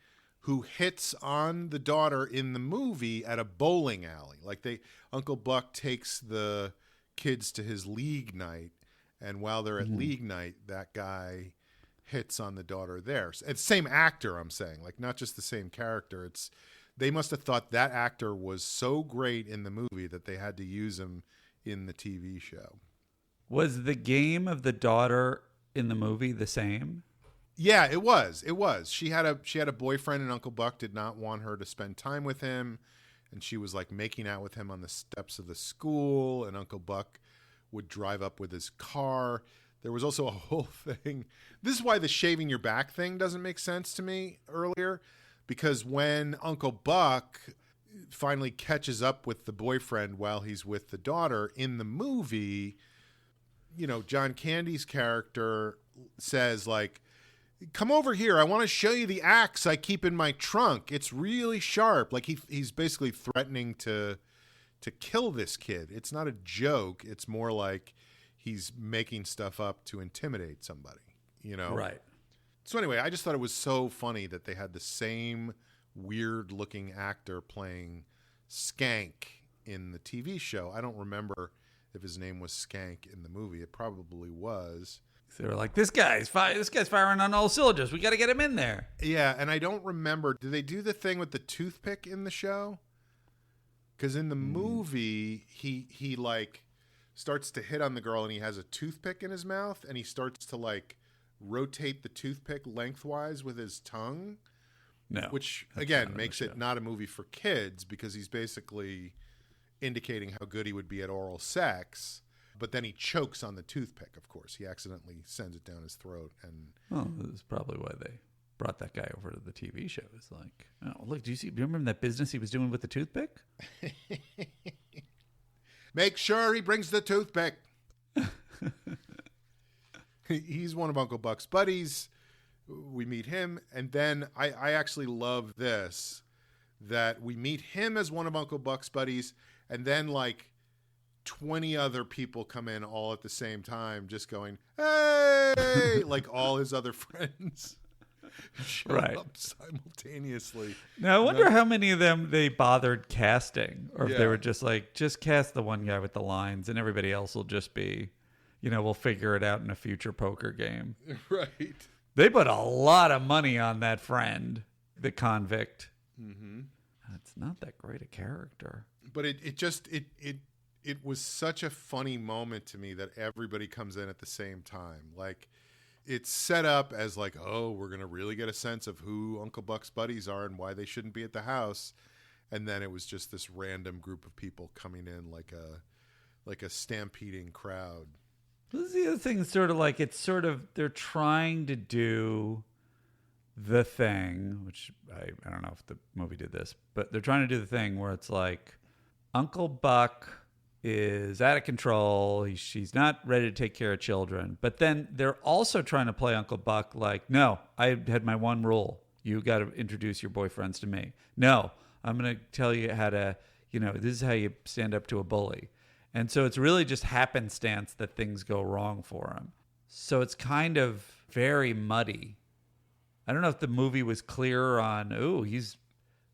who hits on the daughter in the movie at a bowling alley. Like Uncle Buck takes the kids to his league night, and while they're at league night, that guy hits on the daughter there. It's same actor, I'm saying, like not just the same character. They must have thought that actor was so great in the movie that they had to use him in the TV show. Was the game of the daughter in the movie the same? Yeah, it was. It was. She had a boyfriend, and Uncle Buck did not want her to spend time with him, and she was like making out with him on the steps of the school, and Uncle Buck would drive up with his car. There was also a whole thing. This is why the shaving your back thing doesn't make sense to me earlier, because when Uncle Buck finally catches up with the boyfriend while he's with the daughter in the movie, John Candy's character says like, "Come over here. I want to show you the axe I keep in my trunk. It's really sharp." Like he's basically threatening to kill this kid. It's not a joke. It's more like he's making stuff up to intimidate somebody, Right. So anyway, I just thought it was so funny that they had the same weird-looking actor playing Skank in the TV show. I don't remember if his name was Skank in the movie. It probably was. So they were like, this guy's firing on all cylinders. We got to get him in there. Yeah, and I don't remember. Did they do the thing with the toothpick in the show? Because in the movie, he like starts to hit on the girl, and he has a toothpick in his mouth, and he starts to like rotate the toothpick lengthwise with his tongue. No, which again makes it not a movie for kids because he's basically indicating how good he would be at oral sex. But then he chokes on the toothpick, of course. He accidentally sends it down his throat. This is probably why they brought that guy over to the TV show. It's like, oh, look, do you remember that business he was doing with the toothpick? Make sure he brings the toothpick. He's one of Uncle Buck's buddies. We meet him. And then I actually love this, that we meet him as one of Uncle Buck's buddies. And then like 20 other people come in all at the same time, just going, "Hey!" like all his other friends show up simultaneously. Now, I wonder how many of them they bothered casting, or if they were just like, just cast the one guy with the lines and everybody else will just be, we'll figure it out in a future poker game. Right. They put a lot of money on that friend, the convict. Mm-hmm. It's not that great a character. But it was such a funny moment to me that everybody comes in at the same time. Like, it's set up as like, oh, we're going to really get a sense of who Uncle Buck's buddies are and why they shouldn't be at the house. And then it was just this random group of people coming in like a stampeding crowd. This is the other thing, they're trying to do the thing, which I don't know if the movie did this, but they're trying to do the thing where it's like Uncle Buck is out of control. She's not ready to take care of children. But then they're also trying to play Uncle Buck like, no, I had my one rule. You got to introduce your boyfriends to me. No, I'm going to tell you how to, this is how you stand up to a bully. And so it's really just happenstance that things go wrong for him. So it's kind of very muddy. I don't know if the movie was clear on,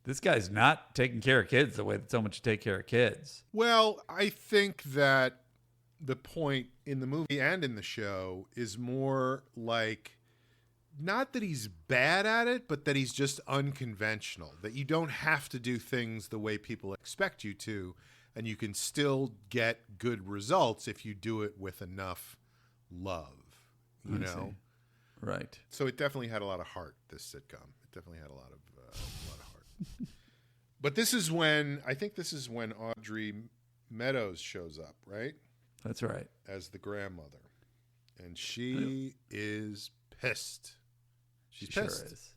this guy's not taking care of kids the way that someone should take care of kids. Well, I think that the point in the movie and in the show is more like, not that he's bad at it, but that he's just unconventional, that you don't have to do things the way people expect you to. and you can still get good results if you do it with enough love, you know? See. Right. So it definitely had a lot of heart, this sitcom. It definitely had a lot of heart. But I think this is when Audrey Meadows shows up, right? That's right. As the grandmother. And she is pissed. She's pissed. Sure is.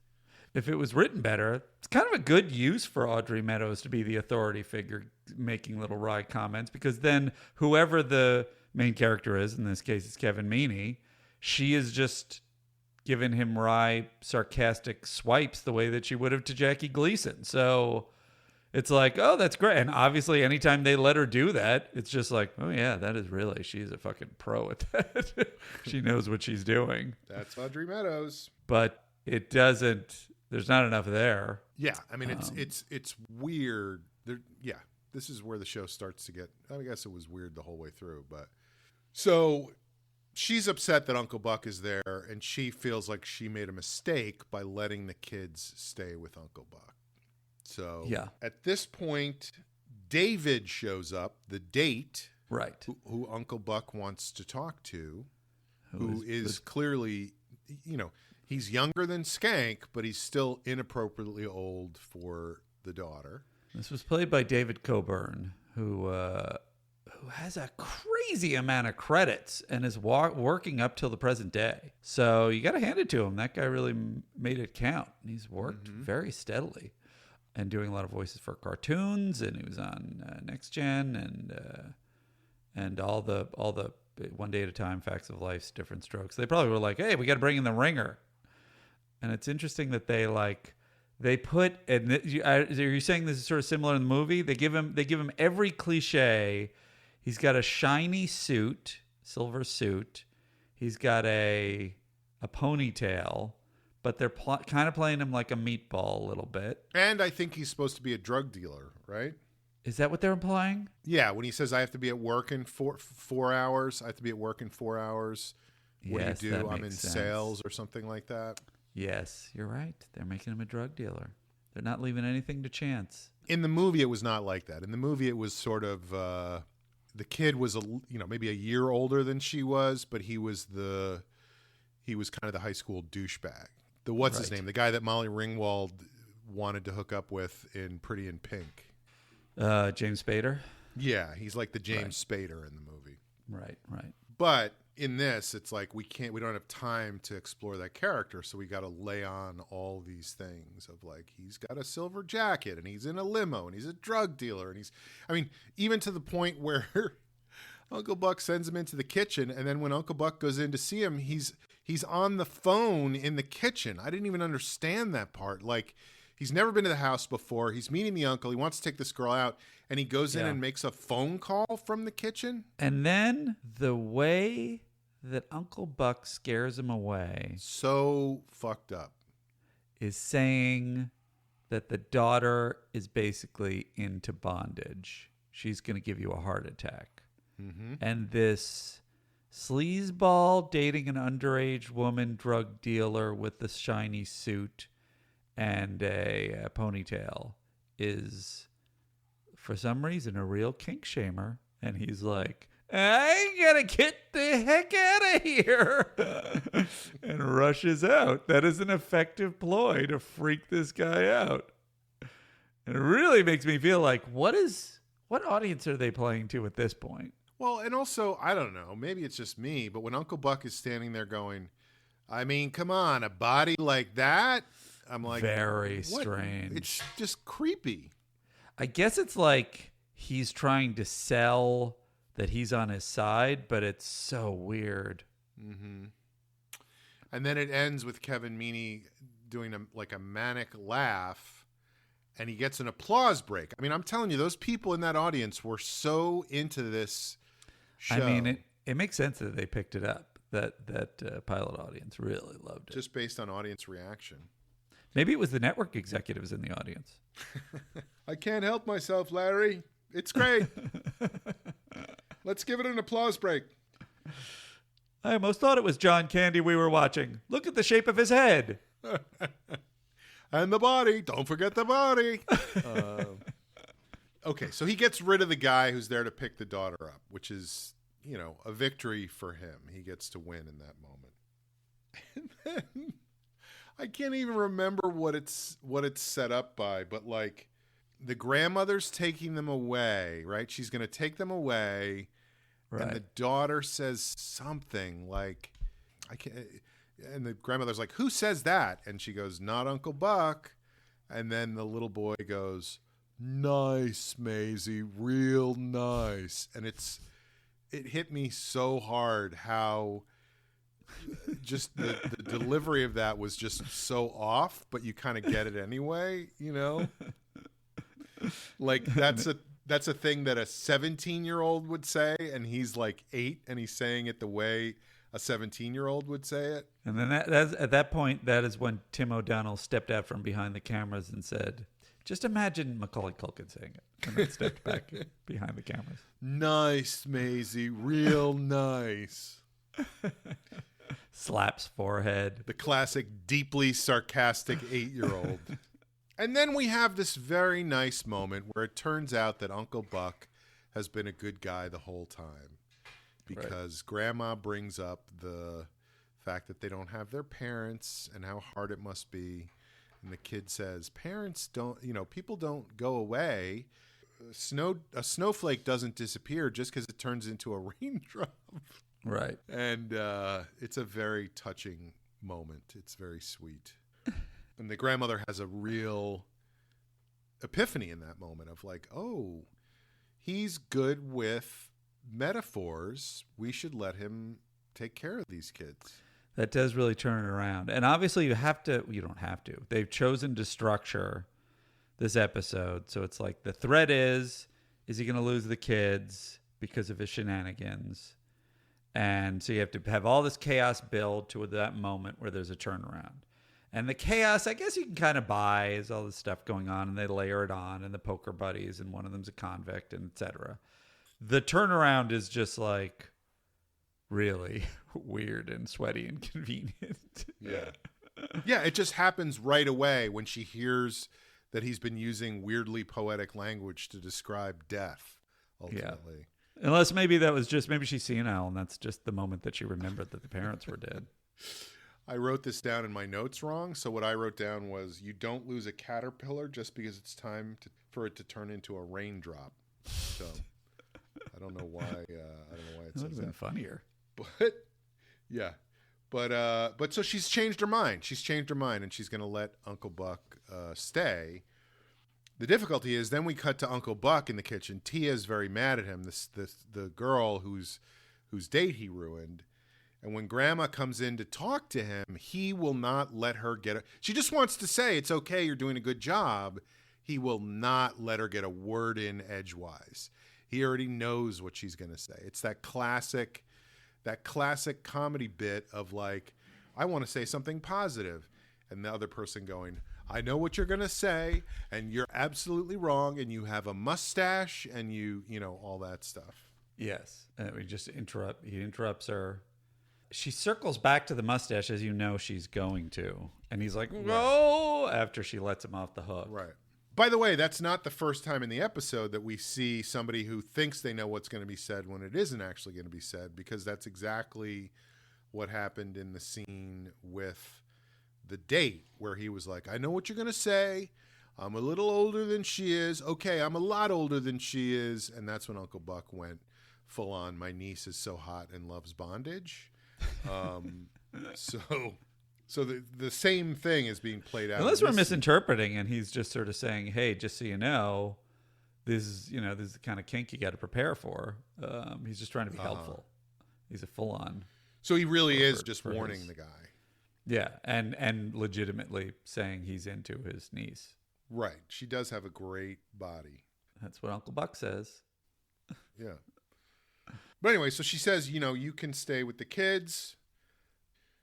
If it was written better, it's kind of a good use for Audrey Meadows to be the authority figure making little wry comments, because then whoever the main character is, in this case it's Kevin Meaney, she is just giving him wry, sarcastic swipes the way that she would have to Jackie Gleason. So it's like, oh, that's great. And obviously anytime they let her do that, it's just like, oh yeah, that is really, she's a fucking pro at that. She knows what she's doing. That's Audrey Meadows. But it doesn't, there's not enough there. Yeah, I mean, it's weird. This is where the show starts to get, I guess it was weird the whole way through. But so she's upset that Uncle Buck is there, and she feels like she made a mistake by letting the kids stay with Uncle Buck. So at this point, David shows up, the date, right? Who Uncle Buck wants to talk to, who is clearly, you know, he's younger than Skank, but he's still inappropriately old for the daughter. This was played by David Coburn, who has a crazy amount of credits and is working up till the present day. So you got to hand it to him. That guy really made it count. He's worked very steadily and doing a lot of voices for cartoons. And he was on Next Gen and all the One Day at a Time, Facts of Life's Different Strokes. They probably were like, hey, we got to bring in the ringer. And it's interesting that they put, and are you saying this is sort of similar in the movie? They give him every cliche. He's got a shiny suit, silver suit. He's got a ponytail, but they're kind of playing him like a meatball a little bit. And I think he's supposed to be a drug dealer, right? Is that what they're implying? Yeah, when he says I have to be at work in 4 hours, I have to be at work in 4 hours. What Yes, do you do? that I'm in makes sense. sales or something like that. Yes, you're right. They're making him a drug dealer. They're not leaving anything to chance. In the movie, it was not like that. In the movie, it was sort of the kid was maybe a year older than she was, but he was kind of the high school douchebag. What's his name? The guy that Molly Ringwald wanted to hook up with in Pretty in Pink. James Spader. Yeah, he's like the James Spader in the movie. Right. But in this, it's like we don't have time to explore that character, so we got to lay on all these things of like he's got a silver jacket and he's in a limo and he's a drug dealer and even to the point where Uncle Buck sends him into the kitchen, and then when Uncle Buck goes in to see him, he's on the phone in the kitchen. I didn't even understand that part. Like, he's never been to the house before. He's meeting the uncle. He wants to take this girl out, and he goes in and makes a phone call from the kitchen. And then the way that Uncle Buck scares him away, so fucked up, is saying that the daughter is basically into bondage. She's going to give you a heart attack. Mm-hmm. And this sleazeball dating an underage woman drug dealer with the shiny suit and a ponytail is, for some reason, a real kink shamer. And he's like, I gotta get the heck out of here, and rushes out. That is an effective ploy to freak this guy out. And it really makes me feel like, what audience are they playing to at this point? Well, and also, I don't know, maybe it's just me, but when Uncle Buck is standing there going, I mean, come on, a body like that? I'm like, very strange. It's just creepy. I guess it's like he's trying to sell that he's on his side, but it's so weird. Mm-hmm. And then it ends with Kevin Meaney doing a manic laugh, and he gets an applause break. I mean, I'm telling you, those people in that audience were so into this show. I mean, it makes sense that they picked it up. That pilot audience really loved it. Just based on audience reaction. Maybe it was the network executives in the audience. I can't help myself, Larry. It's great. Let's give it an applause break. I almost thought it was John Candy we were watching. Look at the shape of his head. And the body. Don't forget the body. okay, so he gets rid of the guy who's there to pick the daughter up, which is, a victory for him. He gets to win in that moment. And then I can't even remember what it's set up by, but like the grandmother's taking them away, right? She's going to take them away. Right. And the daughter says something like, I can't, and the grandmother's like, who says that? And she goes, not Uncle Buck. And then the little boy goes, nice, Maisie, real nice. And it hit me so hard how just the delivery of that was just so off, but you kind of get it anyway, Like that's a thing that a 17-year-old would say, and he's like 8 and he's saying it the way a 17-year-old would say it. And then that's at that point, that is when Tim O'Donnell stepped out from behind the cameras and said, just imagine Macaulay Culkin saying it. And then stepped back behind the cameras. Nice, Maisie. Real nice. Slaps forehead. The classic deeply sarcastic 8-year-old. And then we have this very nice moment where it turns out that Uncle Buck has been a good guy the whole time. Because Grandma brings up the fact that they don't have their parents and how hard it must be. And the kid says, parents don't, people don't go away. A snowflake doesn't disappear just because it turns into a raindrop. Right. And it's a very touching moment. It's very sweet. And the grandmother has a real epiphany in that moment of like, oh, he's good with metaphors. We should let him take care of these kids. That does really turn it around. And obviously you don't have to. They've chosen to structure this episode. So it's like the threat is he going to lose the kids because of his shenanigans? And so you have to have all this chaos build to that moment where there's a turnaround. And the chaos, I guess you can kind of buy, is all this stuff going on, and they layer it on, and the poker buddies, and one of them's a convict, and etc. The turnaround is just like really weird and sweaty and convenient. Yeah, it just happens right away when she hears that he's been using weirdly poetic language to describe death, ultimately. Yeah. Unless maybe she's senile, and that's just the moment that she remembered that the parents were dead. I wrote this down in my notes wrong. So what I wrote down was, you don't lose a caterpillar just because it's time for it to turn into a raindrop. So I don't know why. It would have been funnier. But yeah, but so she's changed her mind. She's changed her mind, and she's going to let Uncle Buck stay. The difficulty is then we cut to Uncle Buck in the kitchen. Tia's very mad at him. The girl whose date he ruined. And when Grandma comes in to talk to him, he will not let her get it. She just wants to say, it's okay, you're doing a good job. He will not let her get a word in edgewise. He already knows what she's going to say. It's that classic comedy bit of like, I want to say something positive. And the other person going, I know what you're going to say, and you're absolutely wrong, and you have a mustache, and you all that stuff. Yes. And he interrupts her. She circles back to the mustache, as she's going to. And he's like, whoa, after she lets him off the hook. Right. By the way, that's not the first time in the episode that we see somebody who thinks they know what's going to be said when it isn't actually going to be said, because that's exactly what happened in the scene with the date, where he was like, I know what you're going to say. I'm a little older than she is. Okay, I'm a lot older than she is. And that's when Uncle Buck went full on, my niece is so hot and loves bondage. So the same thing is being played out. Unless we're misinterpreting, and he's just sort of saying, "Hey, just so you know, this is the kind of kink you got to prepare for." He's just trying to be helpful. He's a full on. So he really is just warning the guy. Yeah, and legitimately saying he's into his niece. Right. She does have a great body. That's what Uncle Buck says. Yeah. But anyway, so she says, you can stay with the kids.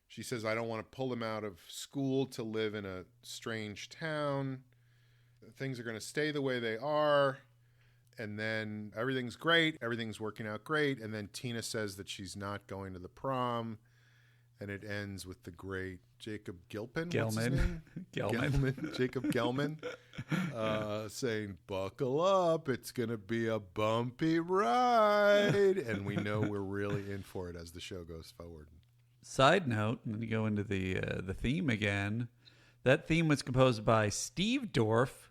She says, I don't want to pull them out of school to live in a strange town. Things are going to stay the way they are. And then everything's great. Everything's working out great. And then Tina says that she's not going to the prom. and it ends with the great Jacob Gilpin. What's his Gelman. name? Gelman. Jacob Gelman, saying, "Buckle up, it's gonna be a bumpy ride," and we know we're really in for it as the show goes forward. Side note, and then you go into the theme again. That theme was composed by Steve Dorff.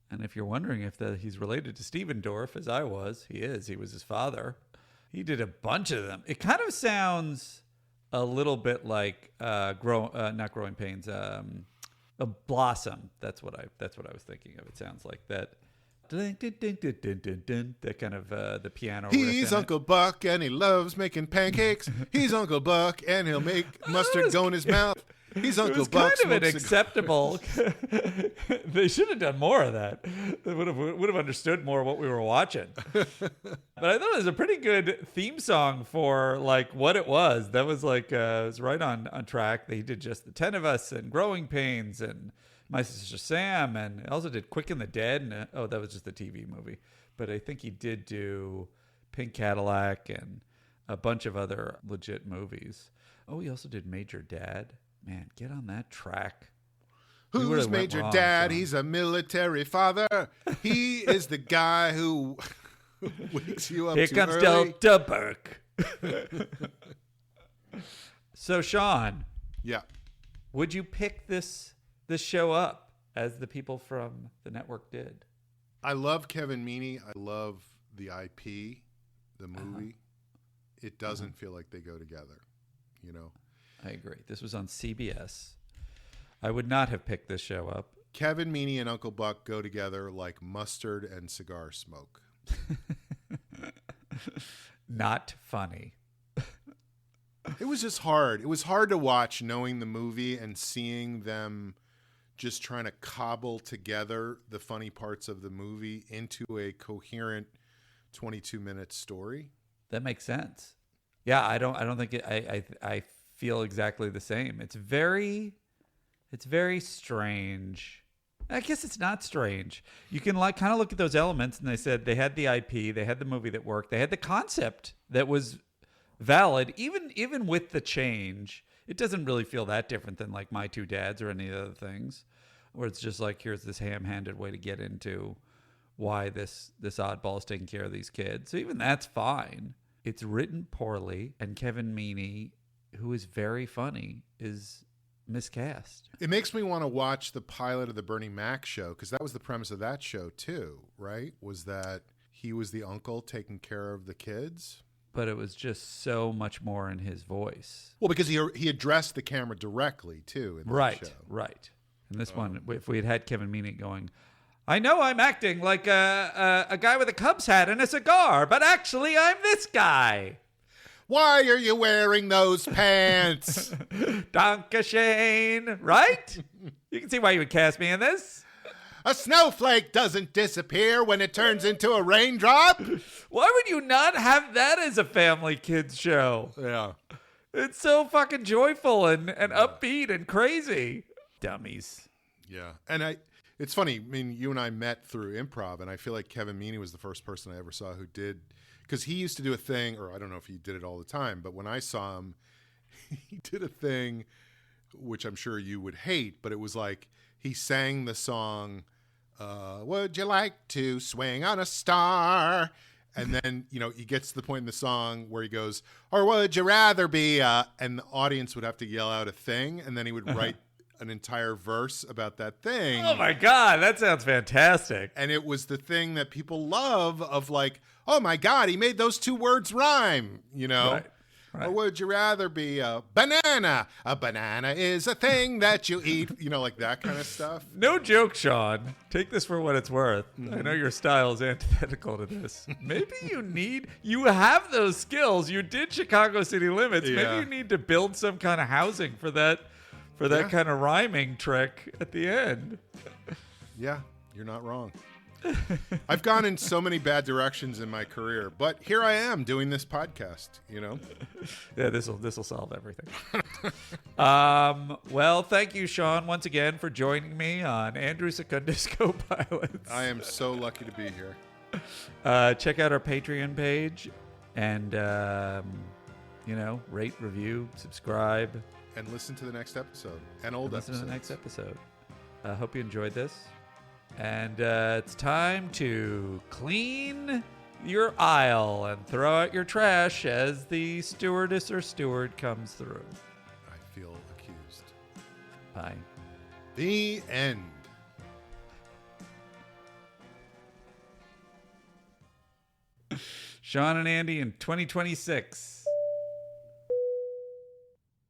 And if you're wondering if he's related to Steven Dorff, as I was, he is. He was his father. He did a bunch of them. It kind of sounds a little bit like not Growing Pains, a Blossom. That's what I was thinking of. It sounds like that. That kind of the piano. He's riff Uncle Buck and he loves making pancakes. He's Uncle Buck and he'll make mustard go in his mouth. He's Uncle It was Buck. kind of an acceptable. They should have done more of that. They would have understood more what we were watching. But I thought it was a pretty good theme song for like what it was. That was like it was right on track. They did just the 10 of Us and Growing Pains and My Sister Sam, and also did Quick and the Dead. And that was just the TV movie. But I think he did do Pink Cadillac and a bunch of other legit movies. Oh, he also did Major Dad. Man, get on that track. Who's Major Dad? He's a military father. He is the guy who wakes you up Here too comes early. Delta Burke. So, Sean, Yeah. would you pick this show up as the people from the network did? I love Kevin Meaney. I love the IP, the movie. It doesn't feel like they go together, you know? I agree. This was on CBS. I would not have picked this show up. Kevin Meaney and Uncle Buck go together like mustard and cigar smoke. Not funny. It was just hard. It was hard to watch knowing the movie and seeing them just trying to cobble together the funny parts of the movie into a coherent 22-minute story. That makes sense. Yeah, I don't think it, I feel exactly the same. It's very strange. I guess it's not strange. You can like kind of look at those elements, and they said they had the IP, they had the movie that worked, they had the concept that was valid, even with the change. It doesn't really feel that different than like My Two Dads or any of the other things, where it's just like, here's this ham-handed way to get into why this oddball is taking care of these kids. So even that's fine. It's written poorly, and Kevin Meaney, who is very funny, is miscast. It makes me want to watch the pilot of the Bernie Mac show, because that was the premise of that show too, right? Was that he was the uncle taking care of the kids? But it was just so much more in his voice. Well, because he addressed the camera directly too in that show. Right. And this one, if we had Kevin Meaney going, I know I'm acting like a guy with a Cubs hat and a cigar, but actually I'm this guy. Why are you wearing those pants? Dankeschön, right? You can see why you would cast me in this. A snowflake doesn't disappear when it turns into a raindrop. Why would you not have that as a family kids show? Yeah. It's so fucking joyful and upbeat and crazy. Dummies. Yeah. And it's funny. I mean, you and I met through Improv, and I feel like Kevin Meaney was the first person I ever saw who did, because he used to do a thing, or I don't know if he did it all the time, but when I saw him, he did a thing which I'm sure you would hate, but it was like he sang the song, would you like to swing on a star? And then, he gets to the point in the song where he goes, or would you rather be, and the audience would have to yell out a thing, and then he would write an entire verse about that thing. Oh my God, that sounds fantastic. And it was the thing that people love of like, oh my God, he made those two words rhyme, Right. Or would you rather be a banana? A banana is a thing that you eat, like that kind of stuff. No joke, Sean. Take this for what it's worth. Mm-hmm. I know your style is antithetical to this. Maybe you have those skills. You did Chicago City Limits. Yeah. Maybe you need to build some kind of housing for that kind of rhyming trick at the end. Yeah, you're not wrong. I've gone in so many bad directions in my career, but here I am doing this podcast, Yeah, this'll solve everything. Well, thank you, Sean, once again for joining me on Andrew Secundus Co-Pilots. I am so lucky to be here. Check out our Patreon page, and rate, review, subscribe. And listen to the next episode and old Listen episodes. to the next episode. I hope you enjoyed this. And it's time to clean your aisle and throw out your trash as the stewardess or steward comes through. I feel accused. Bye. The end. Sean and Andy in 2026.